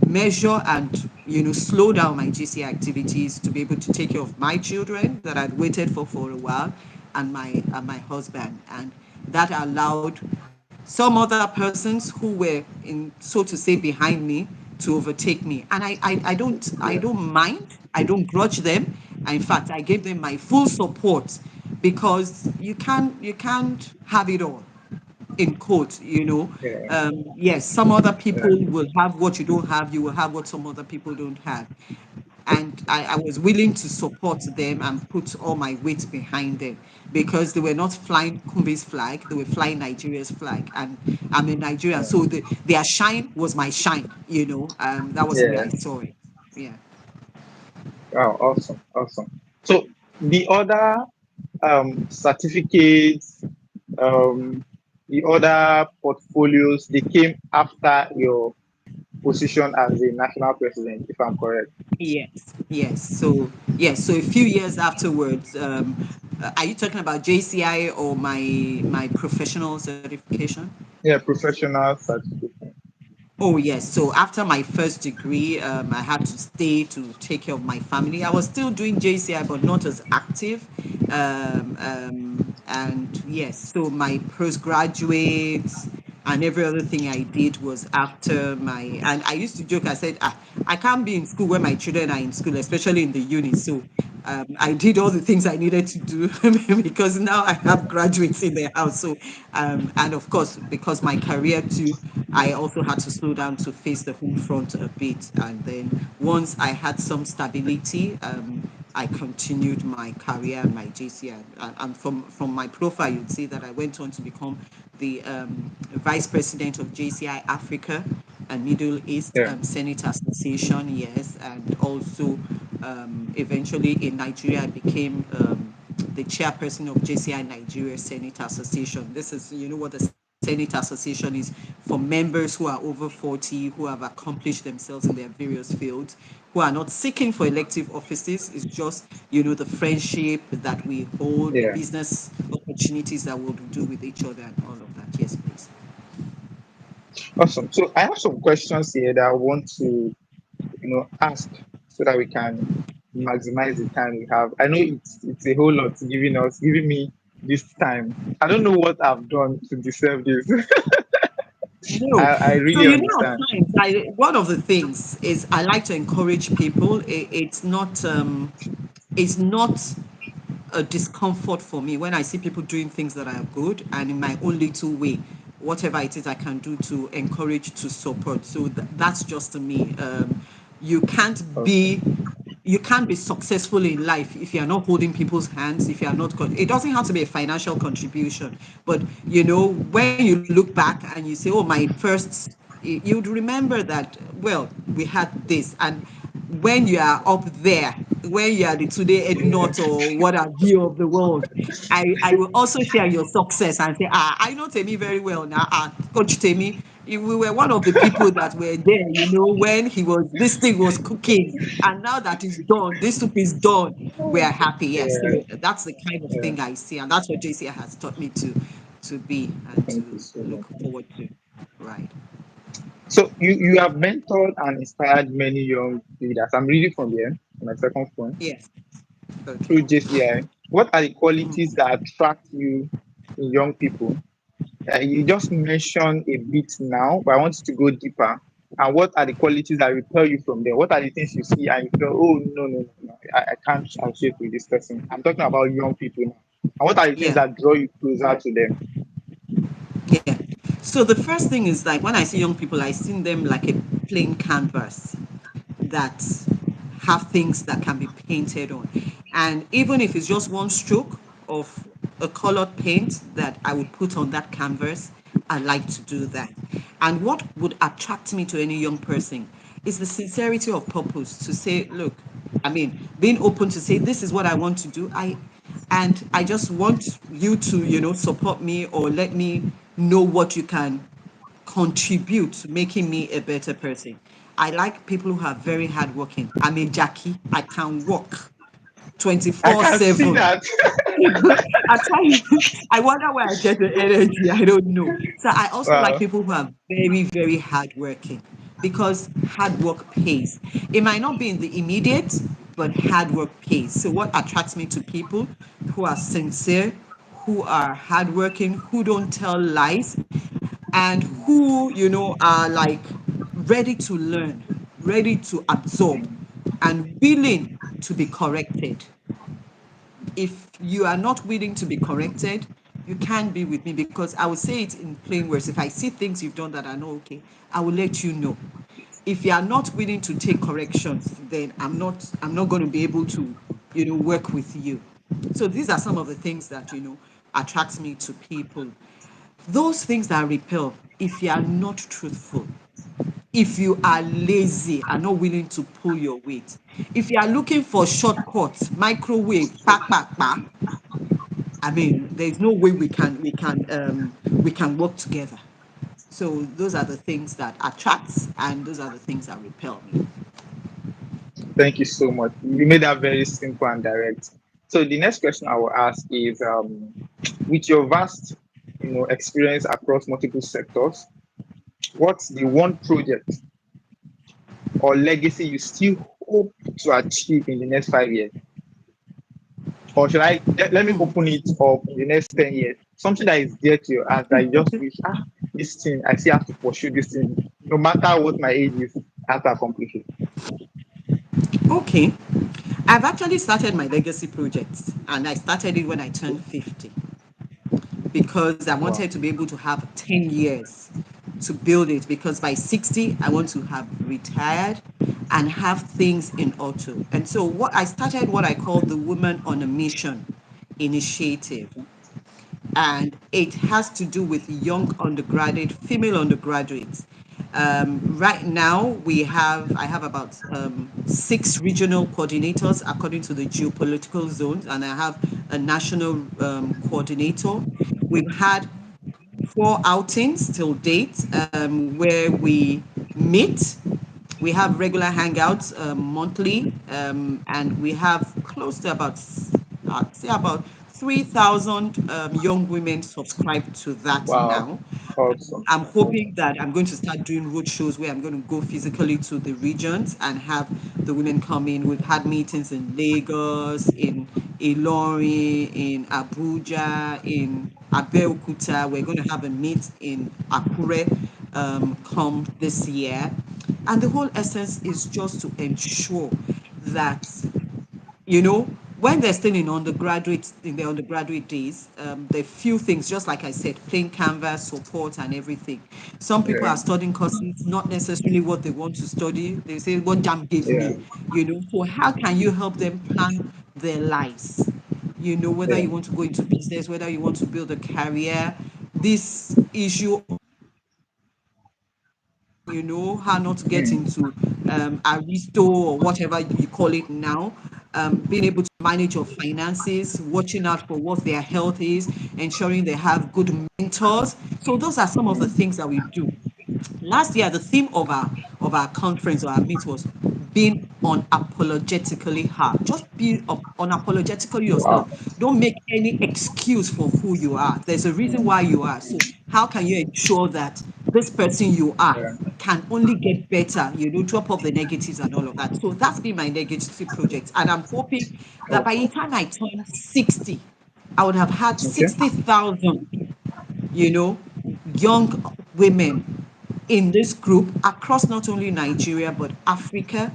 Speaker 2: measure and, slow down my JCI activities to be able to take care of my children that I'd waited for a while, and my husband. And that allowed some other persons who were in, so to say, behind me to overtake me. And I
Speaker 1: Yeah.
Speaker 2: don't mind, I don't grudge them. In fact, I gave them my full support, because you can't have it all, in quote.
Speaker 1: Yeah.
Speaker 2: Yes, some other
Speaker 1: Yeah.
Speaker 2: people will have what you don't have, you will have what some other people don't have. And I was willing to support them and put all my weight behind them, because they were not flying Kumbi's flag, they were flying Nigeria's flag. And I'm a Nigerian,
Speaker 1: Yeah.
Speaker 2: so their shine was my shine. That was the way
Speaker 1: Yeah.
Speaker 2: I saw it. Yeah.
Speaker 1: Wow. Awesome. Awesome. So the other certificates, um, the other portfolios, they came after your position as a national president, if I'm correct.
Speaker 2: Yes, yes. So yes, so a few years afterwards, are you talking about JCI or my professional certification?
Speaker 1: Yeah, professional certificate.
Speaker 2: Oh yes. So after my first degree, I had to stay to take care of my family. I was still doing JCI, but not as active. And yes, so my postgraduate and every other thing I did was after my. And I used to joke, I said, I can't be in school when my children are in school, especially in the uni. So I did all the things I needed to do because now I have graduates in the house. So, and of course, because my career too, I also had to slow down to face the home front a bit. And then once I had some stability, I continued my career and my JCI. And from my profile, you'd see that I went on to become the vice president of JCI Africa and Middle East
Speaker 1: Yeah.
Speaker 2: Senate Association, yes, and also eventually in Nigeria, I became the chairperson of JCI Nigeria Senate Association. This is, you know, what the Senate Association is for members who are over 40, who have accomplished themselves in their various fields, who are not seeking for elective offices. It's just, you know, the friendship that we hold, the
Speaker 1: Yeah.
Speaker 2: business opportunities that we'll do with each other, and all of that. Yes, please.
Speaker 1: Awesome. So I have some questions here that I want to, ask so that we can maximize the time we have. I know it's a whole lot giving me this time. I don't know what I've done to deserve this.
Speaker 2: No.
Speaker 1: I
Speaker 2: So,
Speaker 1: really
Speaker 2: you know, at
Speaker 1: understand.
Speaker 2: times, one of the things is I like to encourage people. It's not a discomfort for me when I see people doing things that are good, and in my own little way, whatever it is I can do to encourage, to support. So that's just me. You can't
Speaker 1: Okay.
Speaker 2: be you can't be successful in life if you're not holding people's hands, if you're not it doesn't have to be a financial contribution, but you know, when you look back and you say, oh, my first, you'd remember that, well, we had this. And when you are up there, when you are the today Ed
Speaker 1: Yeah.
Speaker 2: Not or what have you of the world, I will also share your success and say, I know Temi very well now. Coach Temi, we were one of the people that were there, you know, when this thing was cooking. And now that it's done, this soup is done, we are happy. Yes.
Speaker 1: Yeah.
Speaker 2: So that's the kind of
Speaker 1: Yeah.
Speaker 2: thing I see. And that's what JCI has taught me to be and
Speaker 1: Thank you
Speaker 2: to
Speaker 1: so
Speaker 2: look
Speaker 1: much.
Speaker 2: forward to. Right.
Speaker 1: So you have mentored and inspired many young leaders. I'm reading from here, my second point,
Speaker 2: Yes. Okay.
Speaker 1: through JCI. What are the qualities
Speaker 2: Mhm.
Speaker 1: that attract you in young people? You just mentioned a bit now, but I want you to go deeper. And what are the qualities that repel you from there? What are the things you see and you feel, oh, no, no, no, no, I can't associate with this person? I'm talking about young people now. And what are the things
Speaker 2: Yeah.
Speaker 1: that draw you closer to them?
Speaker 2: Yeah. So the first thing is, like, when I see young people, I see them like a plain canvas that have things that can be painted on. And even if it's just one stroke of a colored paint that I would put on that canvas, I like to do that. And what would attract me to any young person is the sincerity of purpose to say, look, I mean, being open to say, this is what I want to do. And I just want you to, you know, support me or let me know what you can contribute to making me a better person. I like people who are very hardworking. I'm a Jackie. I can work
Speaker 1: I can see
Speaker 2: 24/7.
Speaker 1: that.
Speaker 2: I tell you, I wonder where I get the energy. I don't know. So I also like
Speaker 1: Wow.
Speaker 2: people who are very, very hardworking because hard work pays. It might not be in the immediate, but hard work pays. So what attracts me to people who are sincere, who are hardworking, who don't tell lies, and who, you know, are like ready to learn, ready to absorb, and willing to be corrected. If you are not willing to be corrected, you can't be with me, because I will say it in plain words. If I see things you've done that are not okay, I will let you know. If you are not willing to take corrections, then I'm not going to be able to, you know, work with you. So these are some of the things that, you know, attracts me to people. Those things that repel, if you are not truthful, if you are lazy and not willing to pull your weight, if you are looking for shortcuts, microwave, pa pa pa, I mean, there's no way we can work together. So those are the things that attracts, and those are the things that repel me.
Speaker 1: Thank you so much. You made that very simple and direct. So the next question I will ask is, with your vast, experience across multiple sectors, what's the one project or legacy you still hope to achieve in the next 5 years? or should I let me
Speaker 2: Mm.
Speaker 1: open it up in the next 10 years? Something that is dear to your heart that you just wish, this thing I still have to pursue this thing, no matter what my age is, I have to accomplish it.
Speaker 2: Okay. I've actually started my legacy project, and I started it when I turned 50 because I wanted
Speaker 1: Wow.
Speaker 2: to be able to have 10 years to build it, because by 60 I want to have retired and have things in auto. And so what I started, what I call the Women on a Mission initiative, and it has to do with young undergraduate, female undergraduates. Right now, I have about 6 regional coordinators according to the geopolitical zones, and I have a national coordinator. We've had 4 outings till date, where we meet. We have regular hangouts monthly, and we have close to about, I'd say about 3,000 young women subscribed to that
Speaker 1: Wow.
Speaker 2: now.
Speaker 1: Awesome.
Speaker 2: I'm hoping that I'm going to start doing road shows where I'm going to go physically to the regions and have the women come in. We've had meetings in Lagos, in Ilorin, in Abuja, in Abeokuta. We're going to have a meet in Akure come this year. And the whole essence is just to ensure that, you know, when they're still in their undergraduate days, there are few things, just like I said, plain canvas, support, and everything. Some people
Speaker 1: Yeah.
Speaker 2: are studying courses, not necessarily what they want to study. They say, what jam gave
Speaker 1: Yeah.
Speaker 2: me, So how can you help them plan their lives? Whether
Speaker 1: Yeah.
Speaker 2: you want to go into business, whether you want to build a career, this issue of how not to get
Speaker 1: Mm.
Speaker 2: into aristo or whatever you call it now, being able to manage your finances, watching out for what their health is, ensuring they have good mentors. So those are some of the
Speaker 1: Mm.
Speaker 2: things that we do. Last year, the theme of our conference or our meet was being unapologetically hard. Just be unapologetically
Speaker 1: Wow.
Speaker 2: yourself. Don't make any excuse for who you are. There's a reason
Speaker 1: Mm.
Speaker 2: why you are. So how can you ensure that this person you are
Speaker 1: Yeah.
Speaker 2: can only get better, drop off the negatives and all of that. So that's been my legacy project. And I'm hoping that by the
Speaker 1: Awesome.
Speaker 2: time I turn 60, I would have had
Speaker 1: Okay.
Speaker 2: 60,000, you know, young women in this group across not only Nigeria but Africa,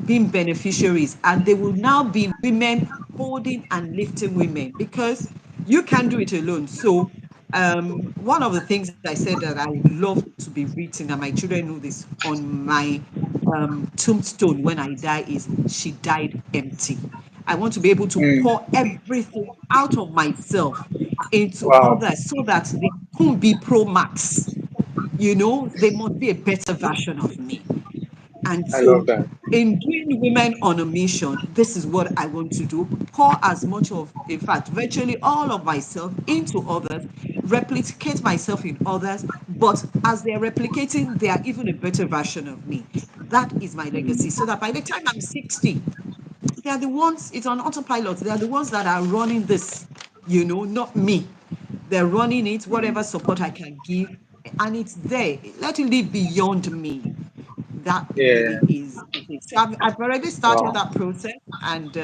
Speaker 2: being beneficiaries. And they will now be women holding and lifting women, because you can't do it alone. So, one of the things I said that I would love to be written, and my children know this, on my tombstone when I die is, she died empty. I want to be able to
Speaker 1: Mm.
Speaker 2: pour everything out of myself into
Speaker 1: Wow.
Speaker 2: others so that they couldn't be pro max. They must be a better version of me. And
Speaker 1: I love
Speaker 2: so,
Speaker 1: that.
Speaker 2: in doing Women on a Mission, this is what I want to do: pour as much of, in fact, virtually all of myself into others, replicate myself in others, but as they're replicating, they are even a better version of me. That is my legacy.
Speaker 1: Mm.
Speaker 2: So that by the time I'm 60, they are the ones, it's on autopilot. They are the ones that are running this, not me. They're running it, whatever
Speaker 1: Mm.
Speaker 2: support I can give, and it's there. Let it live beyond me. That
Speaker 1: Yeah.
Speaker 2: really is it. So I've already started
Speaker 1: Wow.
Speaker 2: that process, and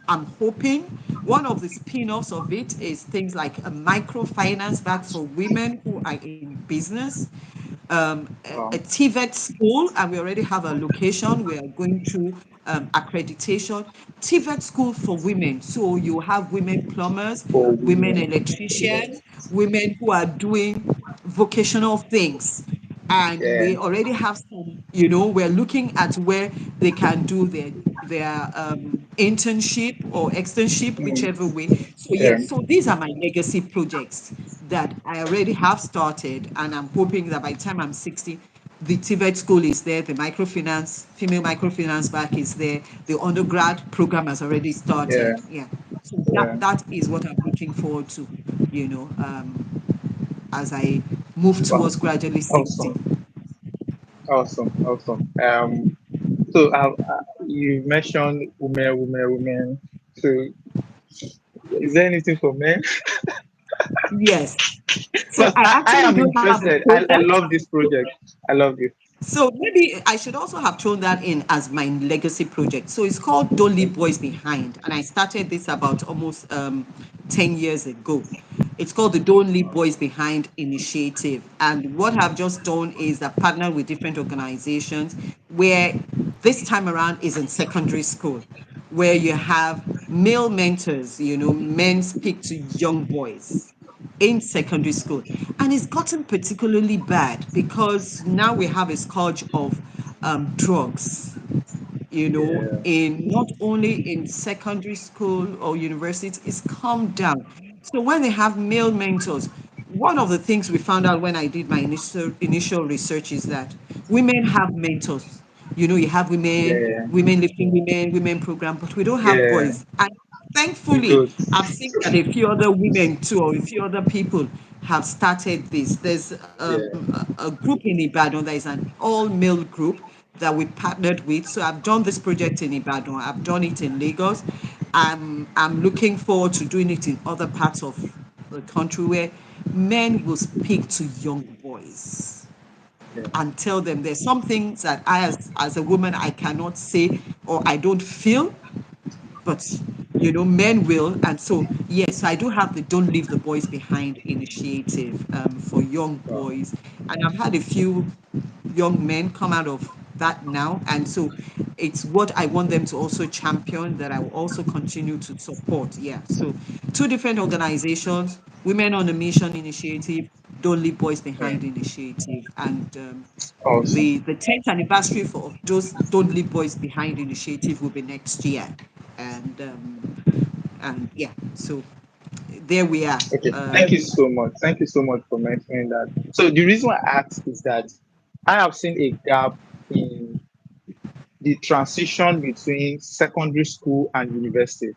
Speaker 2: I'm hoping one of the spin-offs of it is things like a microfinance back for women who are in business, a
Speaker 1: Wow.
Speaker 2: TVET school, and we already have a location. We are going through accreditation. TVET school for women. So you have women plumbers,
Speaker 1: For
Speaker 2: women
Speaker 1: women.
Speaker 2: electricians, women who are doing vocational things. And
Speaker 1: Yeah.
Speaker 2: we already have some, we're looking at where they can do their internship or externship,
Speaker 1: Mm.
Speaker 2: whichever way. So
Speaker 1: Yeah.
Speaker 2: yes, so these are my legacy projects that I already have started, and I'm hoping that by the time I'm 60, the TVET school is there, the microfinance, female microfinance back is there, the undergrad program has already
Speaker 1: Yeah.
Speaker 2: started. Yeah. So
Speaker 1: Yeah.
Speaker 2: that is what I'm looking forward to, as I move
Speaker 1: Wow.
Speaker 2: towards gradually 60.
Speaker 1: Awesome. Awesome. Awesome. So you mentioned women, women, women. So is there anything for men?
Speaker 2: Yes. So
Speaker 1: Because
Speaker 2: I
Speaker 1: I
Speaker 2: actually
Speaker 1: am
Speaker 2: do have a
Speaker 1: interested. I
Speaker 2: project.
Speaker 1: love this project. I love this.
Speaker 2: So maybe I should also have thrown that in as my legacy project. So it's called Don't Leave Boys Behind. And I started this about almost 10 years ago. It's called the Don't Leave Boys Behind Initiative. And what I've just done is I've partnered with different organizations where this time around is in secondary school, where you have male mentors, men speak to young boys in secondary school. And it's gotten particularly bad because now we have a scourge of drugs,
Speaker 1: Yeah,
Speaker 2: in not only in secondary school or university, it's come down. So when they have male mentors, one of the things we found out when I did my initial research is that women have mentors. You have
Speaker 1: yeah,
Speaker 2: women lifting women, women program, but we don't have
Speaker 1: yeah.
Speaker 2: boys. And
Speaker 1: We
Speaker 2: thankfully,
Speaker 1: don't.
Speaker 2: I've seen that a few other women too, or a few other people have started this. There's
Speaker 1: Yeah,
Speaker 2: a group in Ibadan that is an all-male group that we partnered with. So I've done this project in Ibadan. I've done it in Lagos. I'm looking forward to doing it in other parts of the country where men will speak to young boys
Speaker 1: yeah,
Speaker 2: and tell them there's some things that as a woman I cannot say or I don't feel, but men will. And so yes, I do have the Don't Leave the Boys Behind initiative for young
Speaker 1: wow,
Speaker 2: boys, and I've had a few young men come out of that now. And so it's what I want them to also champion, that I will also continue to support. Yeah, so two different organizations: Women on a Mission initiative, Don't Leave Boys
Speaker 1: yeah.
Speaker 2: Behind initiative. And
Speaker 1: Awesome.
Speaker 2: the 10th anniversary for those Don't Leave Boys Behind initiative will be next year. And yeah, so there we are.
Speaker 1: Okay, thank you so much. Thank you so much for mentioning that. So the reason why I asked is that I have seen a gap in the transition between secondary school and university.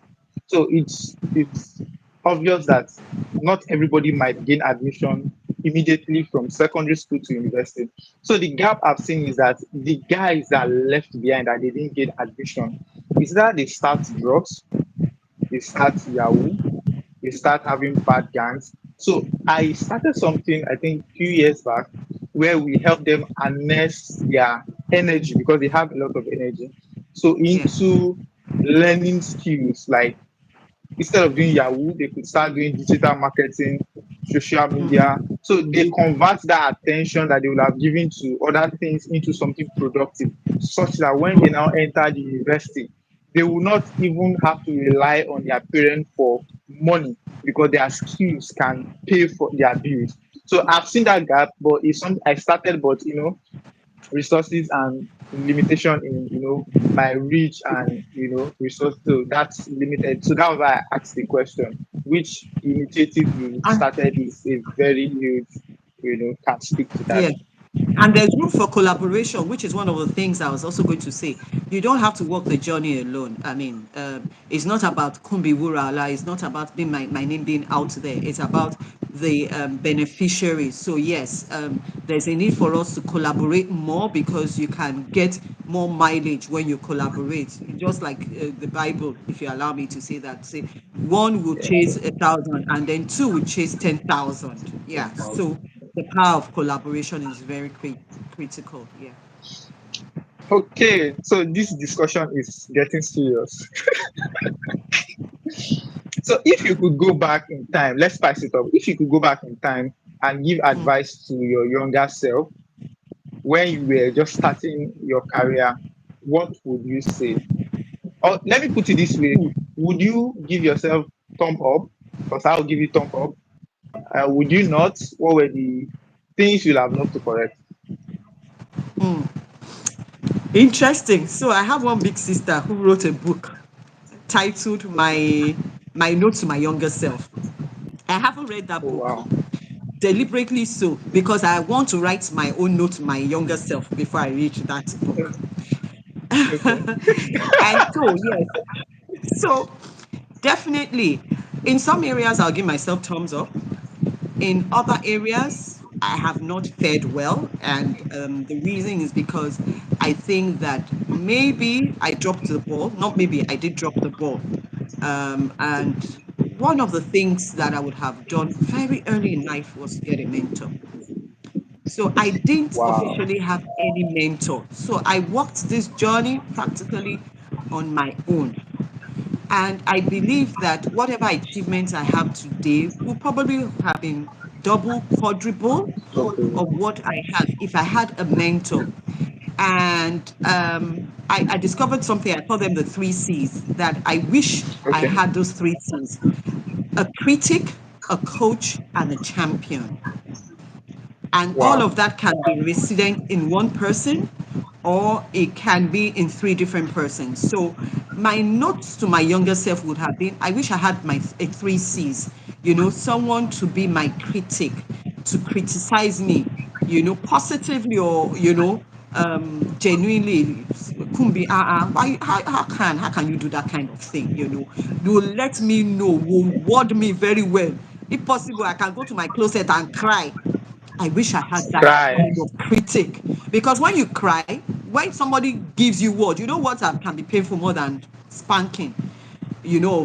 Speaker 1: So it's obvious that not everybody might gain admission immediately from secondary school to university. So the gap I've seen is that the guys that are left behind that they didn't get admission is that they start drugs, they start Yahoo, they start having bad gangs. So I started something I think few years back where we help them harness their energy because they have a lot of energy. So
Speaker 2: Yeah.
Speaker 1: into learning skills like instead of doing Yahoo, they could start doing digital marketing, social media.
Speaker 2: Mm-hmm.
Speaker 1: So they convert that attention that they would have given to other things into something productive, such that when they now enter the university, they will not even have to rely on their parents for money because their skills can pay for their bills. So I've seen that gap, but it's something I started, but resources and limitation in my reach and resource, so that's limited. So that was why I asked the question, which initiative you
Speaker 2: And
Speaker 1: started is a very huge, can speak to that.
Speaker 2: yeah. And there's room for collaboration, which is one of the things I was also going to say. You don't have to walk the journey alone. I mean, it's not about Kumbi Wurala. It's not about being my name being out there. It's about the beneficiaries. So yes, there's a need for us to collaborate more because you can get more mileage when you collaborate. Just like the Bible, if you allow me to say that, say one will
Speaker 1: Yeah.
Speaker 2: chase 1,000 and then two will chase 10,000. Yeah. So the power of collaboration is very critical. Yeah.
Speaker 1: Okay, so this discussion is getting serious. So if you could go back in time, let's spice it up. If you could go back in time and give
Speaker 2: Mm,
Speaker 1: advice to your younger self when you were just starting your career, what would you say? Or let me put it this way:
Speaker 2: mm,
Speaker 1: would you give yourself thumb up? Because I'll give you thumb up. Would you not? What were the things you'll have loved to correct?
Speaker 2: mm. Interesting. So I have one big sister who wrote a book titled
Speaker 1: Okay.
Speaker 2: My Note to My Younger Self. I haven't read that
Speaker 1: Oh
Speaker 2: book,
Speaker 1: wow.
Speaker 2: deliberately so, because I want to write my own note to my younger self before I read that book.
Speaker 1: Okay.
Speaker 2: And so yes, so definitely in some areas I'll give myself thumbs up. In other areas, I have not fared well. And the reason is because I think that maybe I dropped the ball. Not maybe, I did drop the ball. And one of the things that I would have done very early in life was to get a mentor. So I didn't
Speaker 1: Wow.
Speaker 2: officially have any mentor. So I walked this journey practically on my own. And I believe that whatever achievements I have today will probably have been double, quadruple
Speaker 1: Okay.
Speaker 2: of what I have if I had a mentor. And I discovered something, I call them the three C's, that I wish I
Speaker 1: Okay.
Speaker 2: had those three C's: a critic, a coach, and a champion. And all
Speaker 1: Wow.
Speaker 2: of that can be resident in one person, or it can be in three different persons. So my notes to my younger self would have been, I wish I had my three C's, someone to be my critic, to criticize me, positively, or, genuinely. Kumbi, why, how can you do that kind of thing? You let me know, will word me very well. If possible, I can go to my closet and cry. I wish I had that
Speaker 1: Cry.
Speaker 2: kind of critic. Because when you cry, when somebody gives you words, words that can be painful more than spanking,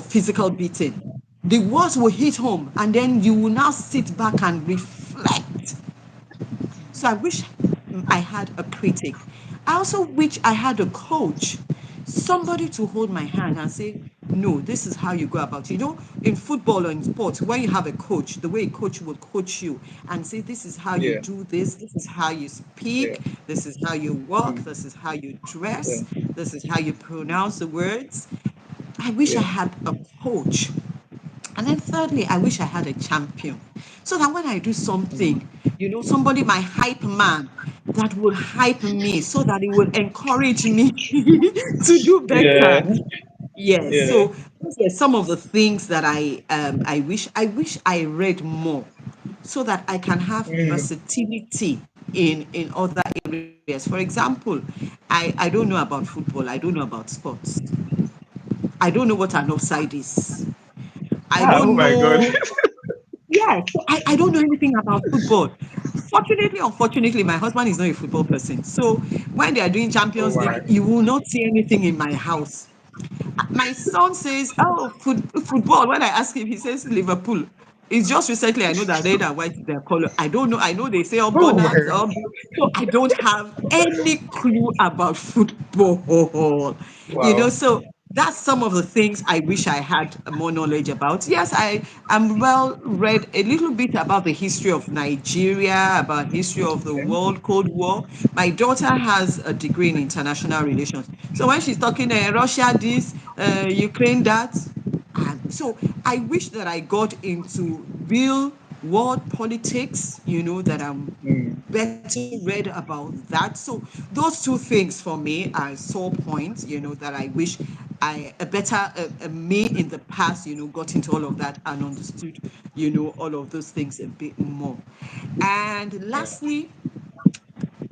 Speaker 2: physical beating. The words will hit home, and then you will now sit back and reflect. So I wish I had a critic. I also wish I had a coach, somebody to hold my hand and say, no, this is how you go about it. In football or in sports, when you have a coach, the way a coach will coach you and say, this is how you
Speaker 1: Yeah.
Speaker 2: do this is how you
Speaker 1: Yeah.
Speaker 2: speak, this is how you walk,
Speaker 1: Mm.
Speaker 2: this is how you dress,
Speaker 1: Yeah.
Speaker 2: this is how you pronounce the words. I wish I
Speaker 1: Yeah.
Speaker 2: had a coach. And then thirdly, I wish I had a champion. So that when I do
Speaker 1: Mm.
Speaker 2: something, somebody, my hype man, that will hype me so that it will encourage me to do
Speaker 1: Yeah.
Speaker 2: better. Yes.
Speaker 1: Yeah.
Speaker 2: So those are some of the things that I wish I read more so that I can have
Speaker 1: Mm.
Speaker 2: versatility in other areas. For example, I don't know about football, I don't know about sports. I don't know what an offside is. I
Speaker 1: Ah, oh
Speaker 2: don't
Speaker 1: my God.
Speaker 2: know. Yes, I don't know anything about football. Fortunately, unfortunately, my husband is not a football person. So when they are doing
Speaker 1: Oh
Speaker 2: Champions
Speaker 1: my.
Speaker 2: League, you will not see anything in my house. My son says, "Oh, football." When I ask him, he says Liverpool. It's just recently I know that red and white is their color. I don't know. I know they say up
Speaker 1: Oh my
Speaker 2: gunners,
Speaker 1: God.
Speaker 2: so I don't have any clue about football.
Speaker 1: Wow.
Speaker 2: So that's some of the things I wish I had more knowledge about. Yes, I am well read a little bit about the history of Nigeria, about history of the
Speaker 1: Okay.
Speaker 2: world, Cold War. My daughter has a degree in international relations. So when she's talking Russia this, Ukraine that, and so I wish that I got into real world politics, that I'm
Speaker 1: Mm.
Speaker 2: better read about that. So those two things for me are sore points, that I wish a better me in the past, got into all of that and understood, all of those things a bit more. And
Speaker 1: Yeah.
Speaker 2: lastly,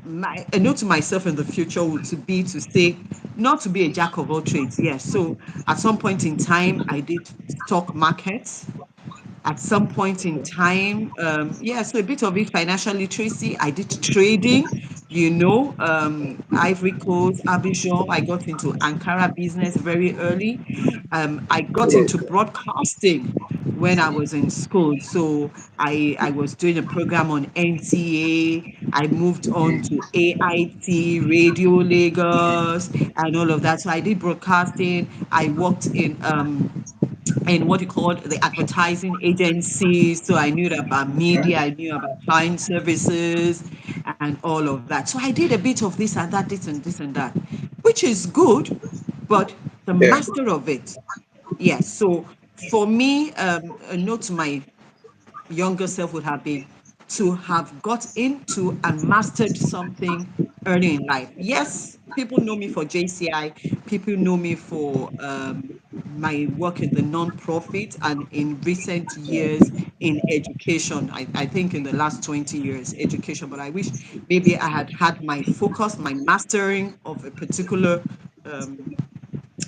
Speaker 2: my a note to myself in the future would to be to say not to be a jack of all trades. Yes. So at some point in time, I did stock markets. At some point in
Speaker 1: Okay.
Speaker 2: time, yeah, so a bit of it financial literacy. I did trading, Ivory Coast, Abidjan. I got into Ankara business very early. I got into
Speaker 1: Okay.
Speaker 2: broadcasting when I was in school. So I was doing a program on NTA. I moved on
Speaker 1: Mm.
Speaker 2: to AIT, Radio Lagos, and all of that. So I did broadcasting. I worked in what you call the advertising agencies. So I knew about
Speaker 1: Okay.
Speaker 2: media, I knew about client services and all of that. So I did a bit of this and that, this and that, which is good, but the
Speaker 1: Yeah.
Speaker 2: master of it. Yes. So for me, a note to my younger self would have been to have got into and mastered something early in life. Yes, people know me for JCI, people know me for my work in the non-profit and in recent years in education. I think in the last 20 years, education, but I wish maybe I had had my focus, my mastering of a particular um,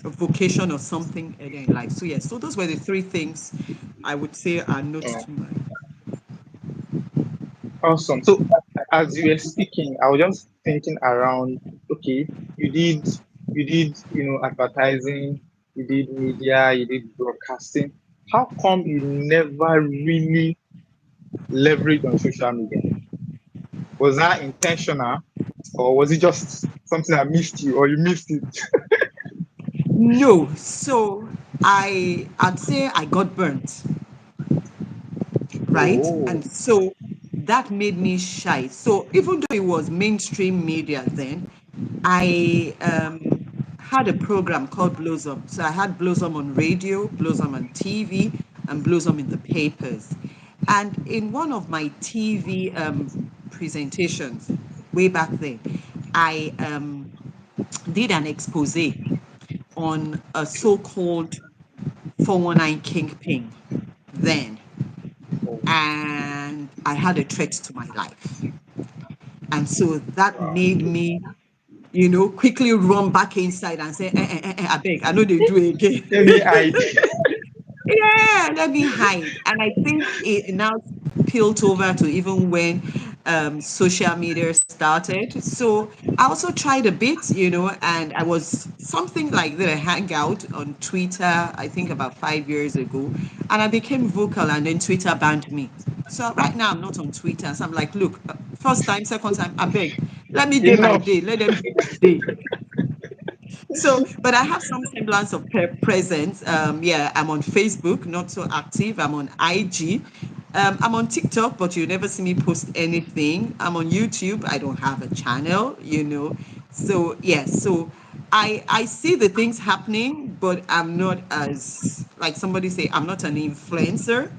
Speaker 2: vocation or something early in life. So, yes, so those were the three things I would say are notes
Speaker 1: Yeah.
Speaker 2: to my.
Speaker 1: Awesome. So, as you were speaking, I was just thinking around. Okay, you did, advertising, you did media, you did broadcasting. How come you never really leveraged on social media? Was that intentional, or was it just something that missed you, or you missed it?
Speaker 2: No, so I'd say I got burnt, right?
Speaker 1: Oh,
Speaker 2: And so that made me shy. So even though it was mainstream media then, I had a program called Blossom. So I had Blossom on radio, Blossom on TV, and Blossom in the papers. And in one of my TV presentations way back then, I did an expose on a so-called 419 kingpin then.
Speaker 1: oh,
Speaker 2: And I had a threat to my life. And so that
Speaker 1: wow.
Speaker 2: made me, quickly run back inside and say, I beg, I know they do again.
Speaker 1: Let me hide.
Speaker 2: Yeah, let me hide. And I think it now spilled over to even when social media started. So I also tried a bit, and I was something like the hangout on Twitter, I think about 5 years ago. And I became vocal, and then Twitter banned me. So right now I'm not on Twitter. So I'm like, look, first time, second time, I beg, let me day my
Speaker 1: Enough.
Speaker 2: day. Let them do their day. So, but I have some semblance of presence. Yeah, I'm on Facebook, not so active. I'm on IG. I'm on TikTok, but you never see me post anything. I'm on YouTube. I don't have a channel. So yes, so I see the things happening, but I'm not as like somebody say I'm not an influencer.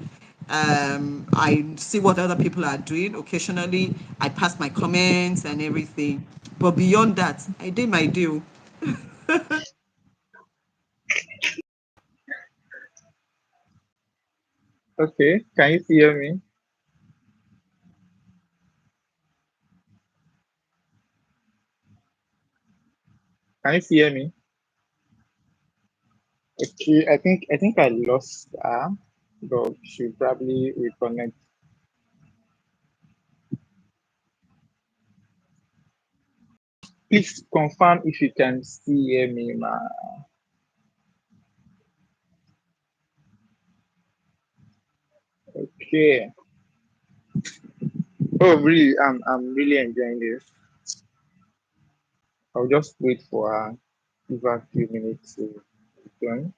Speaker 2: I see what other people are doing. Occasionally, I pass my comments and everything. But beyond that, I did my due.
Speaker 1: Okay, can you hear me? Can you hear me? Okay, I think I lost her, but she'll probably reconnect. Please confirm if you can still hear me, ma. Okay. Oh, really? I'm really enjoying this. I'll just wait for her. Give her a few minutes to join.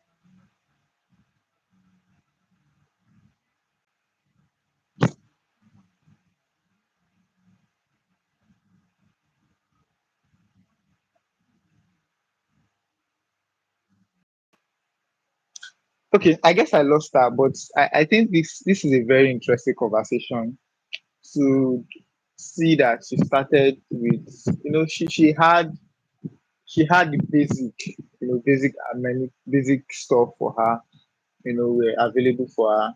Speaker 1: Okay, I guess I lost her, but I think this is a very interesting conversation to see that she started with, she had the basic, basic many basic stuff for her, were available for her.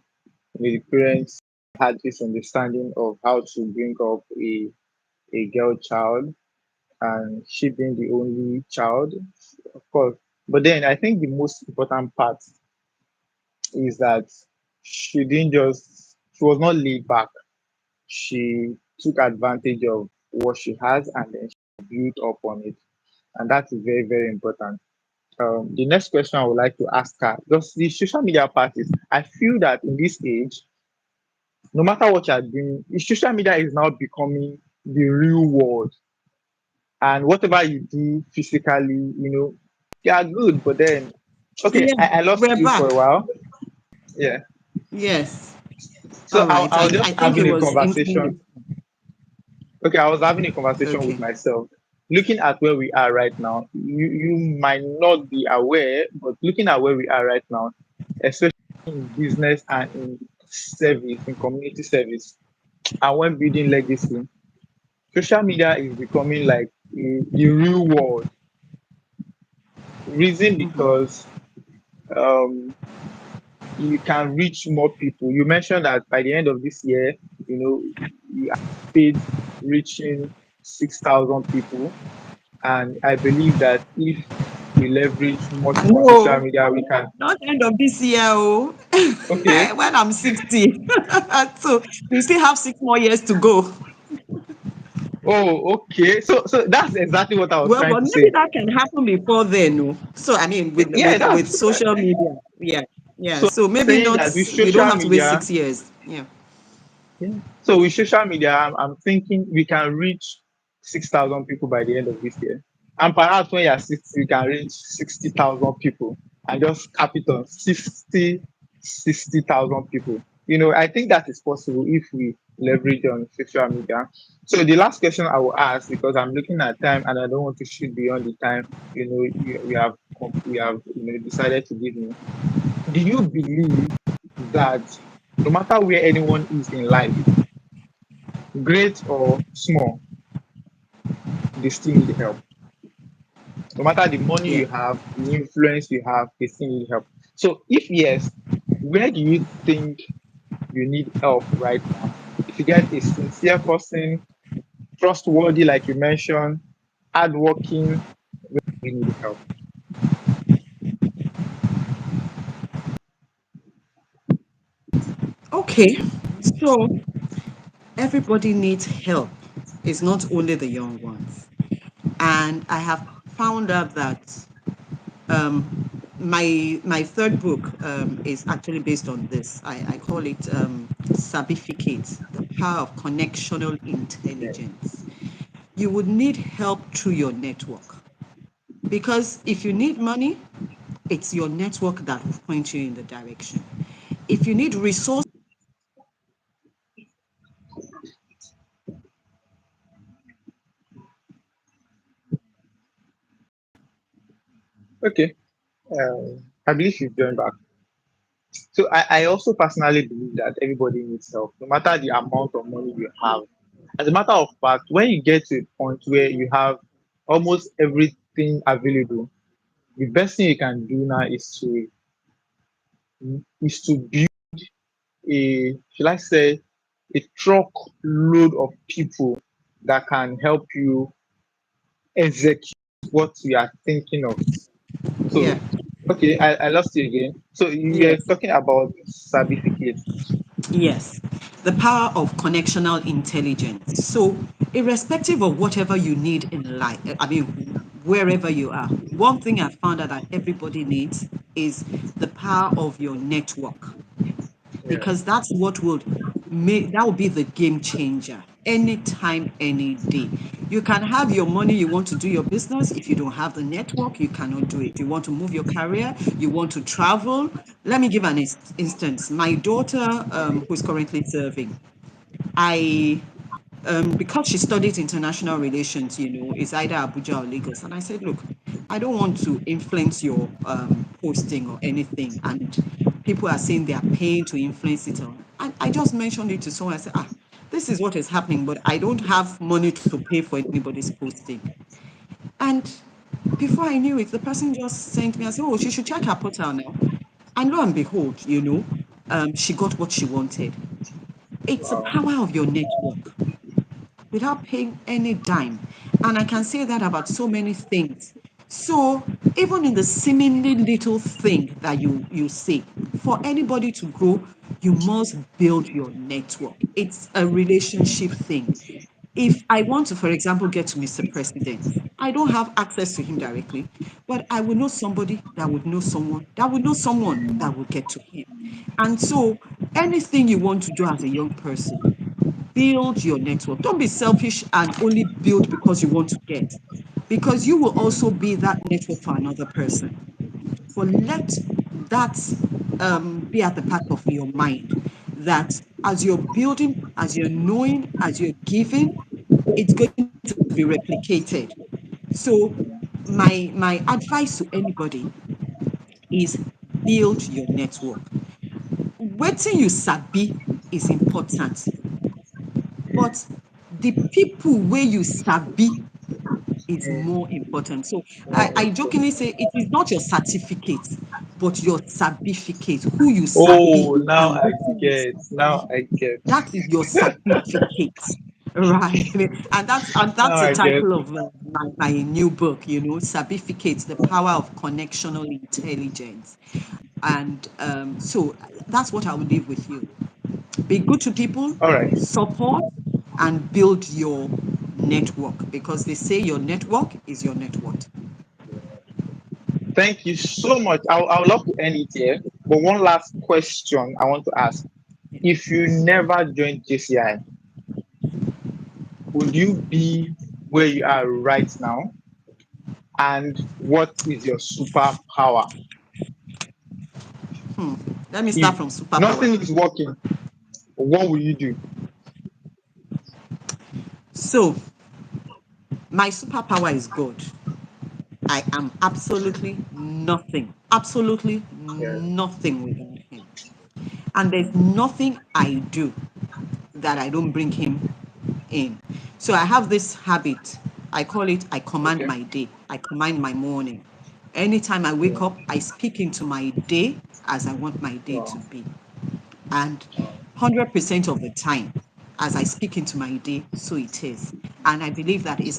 Speaker 1: The parents had this understanding of how to bring up a girl child, and she being the only child, of course. But then I think the most important part is that she was not laid back. She took advantage of what she has and then she built up on it. And that's very, very important. The next question I would like to ask her, just the social media part is, I feel that in this age, no matter what you're doing, the social media is now becoming the real world. And whatever you do physically, you are good. But then, okay,
Speaker 2: Yeah,
Speaker 1: I lost
Speaker 2: we're
Speaker 1: you for a
Speaker 2: back.
Speaker 1: while. Yeah.
Speaker 2: Yes.
Speaker 1: So
Speaker 2: All
Speaker 1: I,
Speaker 2: right.
Speaker 1: I was
Speaker 2: I
Speaker 1: just
Speaker 2: think it
Speaker 1: having a
Speaker 2: was internet.
Speaker 1: conversation. Okay, I was having a conversation with
Speaker 2: Okay.
Speaker 1: myself. Looking at where we are right now, you might not be aware, but looking at where we are right now, especially in business and in service, in community service, and when building legacy, social media is becoming like the real world. Reason because um, you can reach more people. You mentioned that by the end of this year, you paid reaching 6,000 people. And I believe that if we leverage much more social
Speaker 2: No,
Speaker 1: media, we can.
Speaker 2: not end of this year. Oh,
Speaker 1: Okay.
Speaker 2: when I'm 60. So we still have 6 more years to go.
Speaker 1: Oh, okay. So that's exactly what I was
Speaker 2: Well,
Speaker 1: trying
Speaker 2: but
Speaker 1: to
Speaker 2: maybe
Speaker 1: say.
Speaker 2: that can happen before then. Oh. So I mean, with
Speaker 1: Yeah,
Speaker 2: with with
Speaker 1: that's
Speaker 2: social media, yeah, yeah.
Speaker 1: so
Speaker 2: So maybe
Speaker 1: saying
Speaker 2: not.
Speaker 1: that with
Speaker 2: We don't
Speaker 1: social
Speaker 2: have to wait
Speaker 1: media,
Speaker 2: 6 years. Yeah.
Speaker 1: Yeah. So with social media, I'm thinking we can reach 6,000 people by the end of this year. And perhaps when you're 60, we can reach 60,000 people and just cap it on 60,000 people. I think that is possible if we leverage on social media. So the last question I will ask, because I'm looking at time and I don't want to shoot beyond the time, we have decided to give me. Do you believe that no matter where anyone is in life, great or small, they still need help. No matter the money
Speaker 2: Yeah.
Speaker 1: you have, the influence you have, they still need help. So, if yes, where do you think you need help right now? If you get a sincere person, trustworthy, like you mentioned, hardworking, you need help.
Speaker 2: Okay. So everybody needs help. It's not only the young ones. And I have found out that my third book is actually based on this. I call it Sabificate, the power of connectional
Speaker 1: Yeah.
Speaker 2: intelligence. You would need help through your network because if you need money, it's your network that will point you in the direction. If you need resources,
Speaker 1: Okay. I believe you've joined back. So I also personally believe that everybody needs help, no matter the amount of money you have. As a matter of fact, when you get to a point where you have almost everything available, the best thing you can do now is to build should I say, a truck load of people that can help you execute what you are thinking of.
Speaker 2: yeah,
Speaker 1: So, okay, I lost you again. So you were
Speaker 2: yes,
Speaker 1: talking about certificate.
Speaker 2: yes, the power of connectional intelligence. So, irrespective of whatever you need in life, I mean, wherever you are, one thing I found out that everybody needs is the power of your network
Speaker 1: Yeah.
Speaker 2: because that's what would make that will be the game changer anytime, any day. You can have your money, you want to do your business. If you don't have the network, you cannot do it. You want to move your career, you want to travel. Let me give an instance. My daughter, who's currently serving, I because she studied international relations, it's either Abuja or Lagos. And I said, look, I don't want to influence your posting or anything. And people are saying they are paying to influence it. And I just mentioned it to someone. I said, this is what is happening, but I don't have money to pay for anybody's posting. And before I knew it, the person just sent me and said, oh, she should check her portal now. And lo and behold, she got what she wanted. It's the
Speaker 1: Wow.
Speaker 2: power of your network without paying any dime. And I can say that about so many things. So even in the seemingly little thing that you say, for anybody to grow, you must build your network. It's a relationship thing. If I want to, for example, get to Mr. President, I don't have access to him directly, but I will know somebody that would know someone that would know someone that will get to him. And so anything you want to do as a young person, build your network. Don't be selfish and only build because you want to get, because you will also be that network for another person. But let that be at the back of your mind that as you're building, as you're knowing, as you're giving, it's going to be replicated. So my advice to anybody is build your network. Waiting you sabi is important, but the people where you sabi is more important. So I jokingly say it is not your certificate, but your certificate, who you sabi
Speaker 1: Oh, now
Speaker 2: and
Speaker 1: I
Speaker 2: who you
Speaker 1: get. Now
Speaker 2: sabi.
Speaker 1: I get.
Speaker 2: That is your certificate. Right. And that's
Speaker 1: Now
Speaker 2: the
Speaker 1: I get.
Speaker 2: title of my new book, Certificates, the power of connectional intelligence. And so that's what I will leave with you. Be good to people,
Speaker 1: All right.
Speaker 2: support, and build your network because they say your network is your net worth.
Speaker 1: Thank you so much. I would love to end it here. But one last question I want to ask. if you never joined JCI, would you be where you are right now? And what is your superpower?
Speaker 2: Let me
Speaker 1: If
Speaker 2: start from superpower.
Speaker 1: nothing is working, what will you do?
Speaker 2: So, my superpower is God. I am absolutely
Speaker 1: Yeah.
Speaker 2: nothing without Him. And there's nothing I do that I don't bring Him in. So I have this habit. I call it I command
Speaker 1: Okay.
Speaker 2: my day. I command my morning. Anytime I
Speaker 1: Yeah.
Speaker 2: wake up, I speak into my day as I want my day to
Speaker 1: Wow.
Speaker 2: be. And
Speaker 1: Wow.
Speaker 2: 100% of the time, as I speak into my day, so it is. And I believe that it's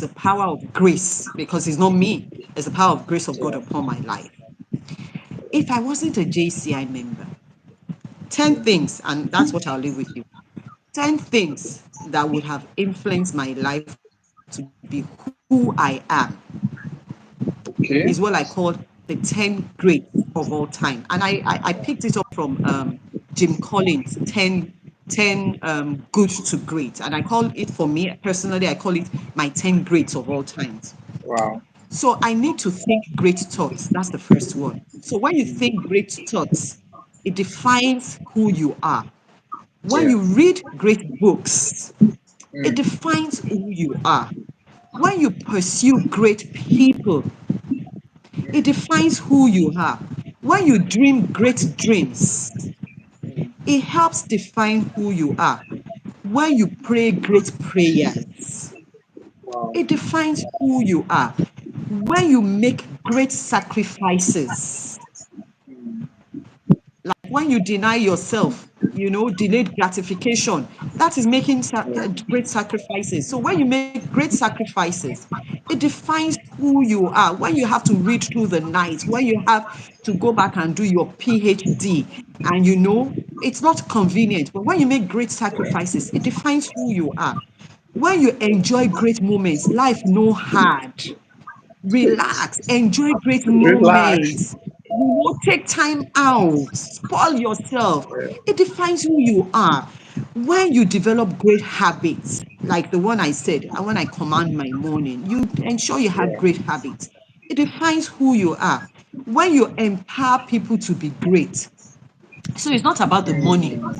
Speaker 2: the power of grace, because it's not me, it's the power of grace of God
Speaker 1: Yeah.
Speaker 2: upon my life. If I wasn't a JCI member, 10
Speaker 1: Yeah.
Speaker 2: things, and that's what I'll leave with you, 10 things that would have influenced my life to be who I am is what I
Speaker 1: Okay.
Speaker 2: call the 10 greats of all time. And I picked it up from Jim Collins, 10 good to great. And I call it, for me personally, I call it my 10 greats of all times.
Speaker 1: Wow.
Speaker 2: So I need to think great thoughts. That's the first one. So when you think great thoughts, it defines who you are. When
Speaker 1: Yeah.
Speaker 2: you read great books, it
Speaker 1: Mm.
Speaker 2: defines who you are. When you pursue great people, it
Speaker 1: Mm.
Speaker 2: defines who you are. When you dream great dreams,
Speaker 1: Mm.
Speaker 2: it helps define who you are. When you pray great prayers,
Speaker 1: Wow.
Speaker 2: it defines who you are. When you make great sacrifices,
Speaker 1: Mm.
Speaker 2: like when you deny yourself, delayed gratification, that is making
Speaker 1: Yeah.
Speaker 2: great sacrifices. So when you make great sacrifices, it defines who you are. When you have to read through the night, when you have to go back and do your PhD, and it's not convenient, but when you make great sacrifices, it defines who you are. When you enjoy great moments, life no hard. Relax, enjoy great
Speaker 1: Relax.
Speaker 2: moments. Take time out, spoil yourself.
Speaker 1: Yeah.
Speaker 2: It defines who you are. When you develop great habits, like the one I said, when I command my morning, you ensure you have
Speaker 1: Yeah.
Speaker 2: great habits. It defines who you are. When you empower people to be great, so it's not about the money
Speaker 1: Mm.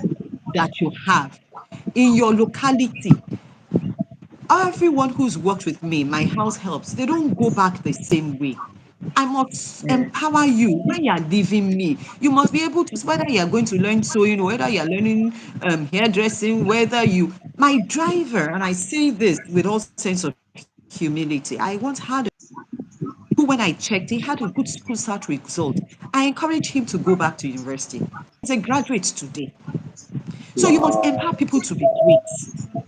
Speaker 2: that you have in your locality. Everyone who's worked with me, my house helps, they don't go back the same way. I must
Speaker 1: Mm.
Speaker 2: empower you when you are leaving me. You must be able to, whether you are going to learn sewing, whether you are learning hairdressing, whether you, my driver, and I say this with all sense of humility, I once had a who, when I checked, he had a good school start result. I encouraged him to go back to university. He's a graduate today. So you must
Speaker 1: Wow.
Speaker 2: empower people to be great.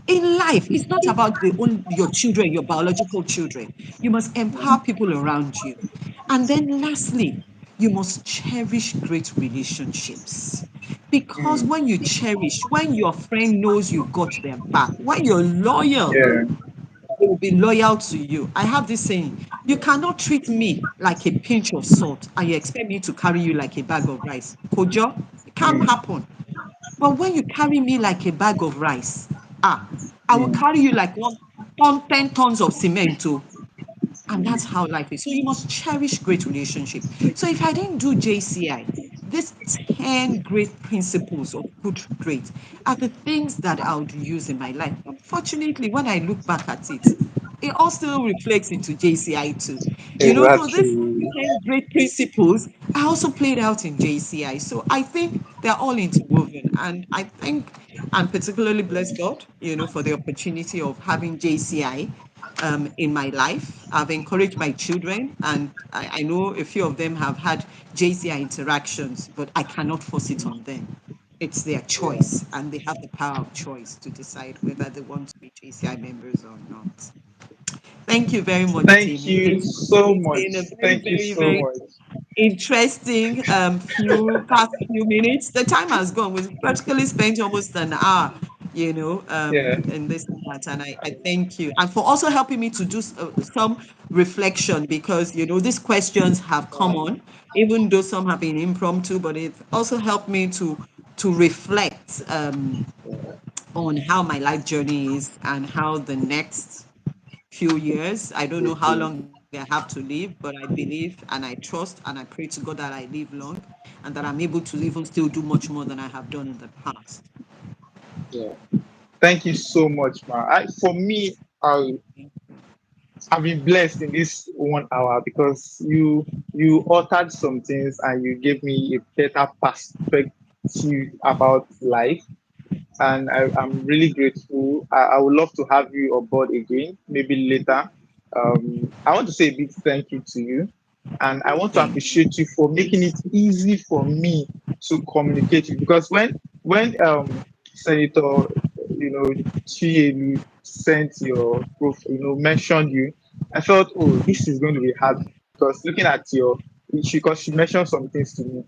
Speaker 2: In life, it's not about your children, your biological children. You must empower
Speaker 1: Mm.
Speaker 2: people around you. And then lastly, you must cherish great relationships. Because
Speaker 1: Mm.
Speaker 2: when you cherish, when your friend knows you got their back, when you're loyal,
Speaker 1: Yeah.
Speaker 2: they will be loyal to you. I have this saying, you cannot treat me like a pinch of salt and you expect me to carry you like a bag of rice. Kojo, it can't
Speaker 1: Mm.
Speaker 2: happen. But when you carry me like a bag of rice, I will
Speaker 1: Mm.
Speaker 2: carry you like 10 tons of cement. Oh, and that's how life is. So you must cherish great relationship. So if I didn't do JCI, these 10 great principles of good great are the things that I would use in my life. Unfortunately, when I look back at it, it all still reflects into JCI too. So this
Speaker 1: Exactly.
Speaker 2: 10 great principles I also played out in JCI. So I think they're all interwoven. And I think I'm particularly blessed God, for the opportunity of having JCI in my life. I've encouraged my children, and I know a few of them have had JCI interactions, but I cannot force it on them. It's their
Speaker 1: Yeah.
Speaker 2: choice, and they have the power of choice to decide whether they want to be JCI members or not. Thank you very much,
Speaker 1: Thank
Speaker 2: Timmy.
Speaker 1: you so
Speaker 2: It's
Speaker 1: much.
Speaker 2: been a very,
Speaker 1: Thank you
Speaker 2: very,
Speaker 1: so
Speaker 2: very
Speaker 1: much.
Speaker 2: interesting few minutes. The time has gone. We've practically spent almost an hour,
Speaker 1: Yeah.
Speaker 2: in this part. And I thank you. And for also helping me to do some reflection, because, these questions have come
Speaker 1: Wow.
Speaker 2: on, even though some have been impromptu, but it also helped me to to reflect on how my life journey is and how the next few years. I don't know how long I have to live, but I believe and I trust and I pray to God that I live long and that I'm able to even still do much more than I have done in the past.
Speaker 1: Yeah. Thank you so much, man. For me, I've been blessed in this 1 hour because you altered some things and you gave me a better perspective about life, and I'm really grateful. I would love to have you on board again, maybe later. I want to say a big thank you to you, and I want to
Speaker 2: Thank
Speaker 1: appreciate you for making it easy for me to communicate with you. Because when Senator, Chielu sent your proof, mentioned you, I felt, oh, this is going to be hard because looking at because she mentioned some things to me.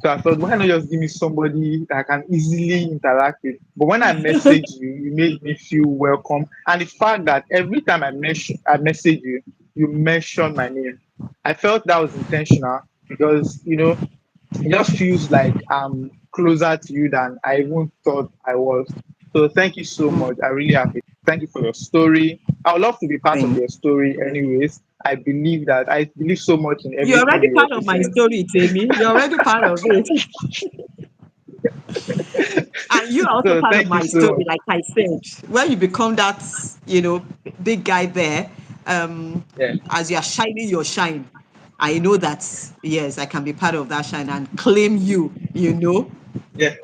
Speaker 1: So I thought, why not just give me somebody that I can easily interact with? But when I message you, you made me feel welcome. And the fact that every time I message you, you mention my name. I felt that was intentional because, it just feels like I'm closer to you than I even thought I was. So thank you so
Speaker 2: you.
Speaker 1: much. I really appreciate it. Thank you for your story. I would love to be part of
Speaker 2: Thank
Speaker 1: your story
Speaker 2: you.
Speaker 1: anyways. I believe so much in
Speaker 2: You're
Speaker 1: everything
Speaker 2: already
Speaker 1: you
Speaker 2: part of my
Speaker 1: represent.
Speaker 2: story, Tammy. You're already part of it. And you're also
Speaker 1: So
Speaker 2: part of
Speaker 1: thank you
Speaker 2: my
Speaker 1: so
Speaker 2: story,
Speaker 1: much.
Speaker 2: like I said. When you become that, you know, big guy there,
Speaker 1: Yeah.
Speaker 2: as you're shining your shine, I know that, yes, I can be part of that shine and claim you, you know.
Speaker 1: Yeah.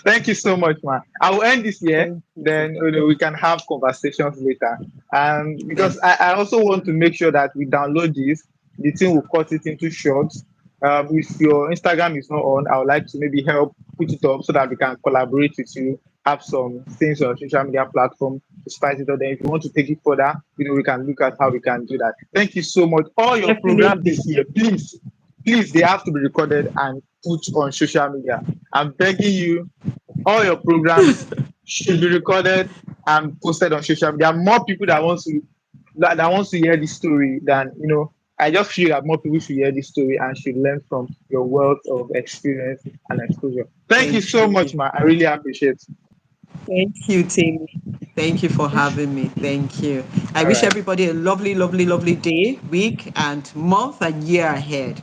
Speaker 1: Thank you so much, man. I will end this here.
Speaker 2: Thank you.
Speaker 1: Then we can have conversations later. And because
Speaker 2: Thank
Speaker 1: I also want to make sure that we download this, the thing will cut it into shorts. If your Instagram is not on, I would like to maybe help put it up so that we can collaborate with you, have some things on social media platform to spice it up. Then if you want to take it further, we can look at how we can do that. Thank you so much. All your programs
Speaker 2: Definitely.
Speaker 1: this year, please, they have to be recorded and put on social media. I'm begging you, all your programs should be recorded and posted on social media. There are more people that wants to hear this story than I just feel that more people should hear this story and should learn from your wealth of experience and exposure. Thank you
Speaker 2: Thank
Speaker 1: so much,
Speaker 2: you.
Speaker 1: man. I really appreciate it.
Speaker 2: Thank you, Tammy. Thank you for having me. Thank you. I
Speaker 1: All
Speaker 2: wish
Speaker 1: right.
Speaker 2: everybody a lovely, lovely, lovely day, week, and month and year ahead.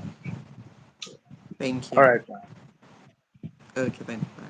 Speaker 2: Thank
Speaker 1: All
Speaker 2: you.
Speaker 1: right, man.
Speaker 2: Okay, then. Bye.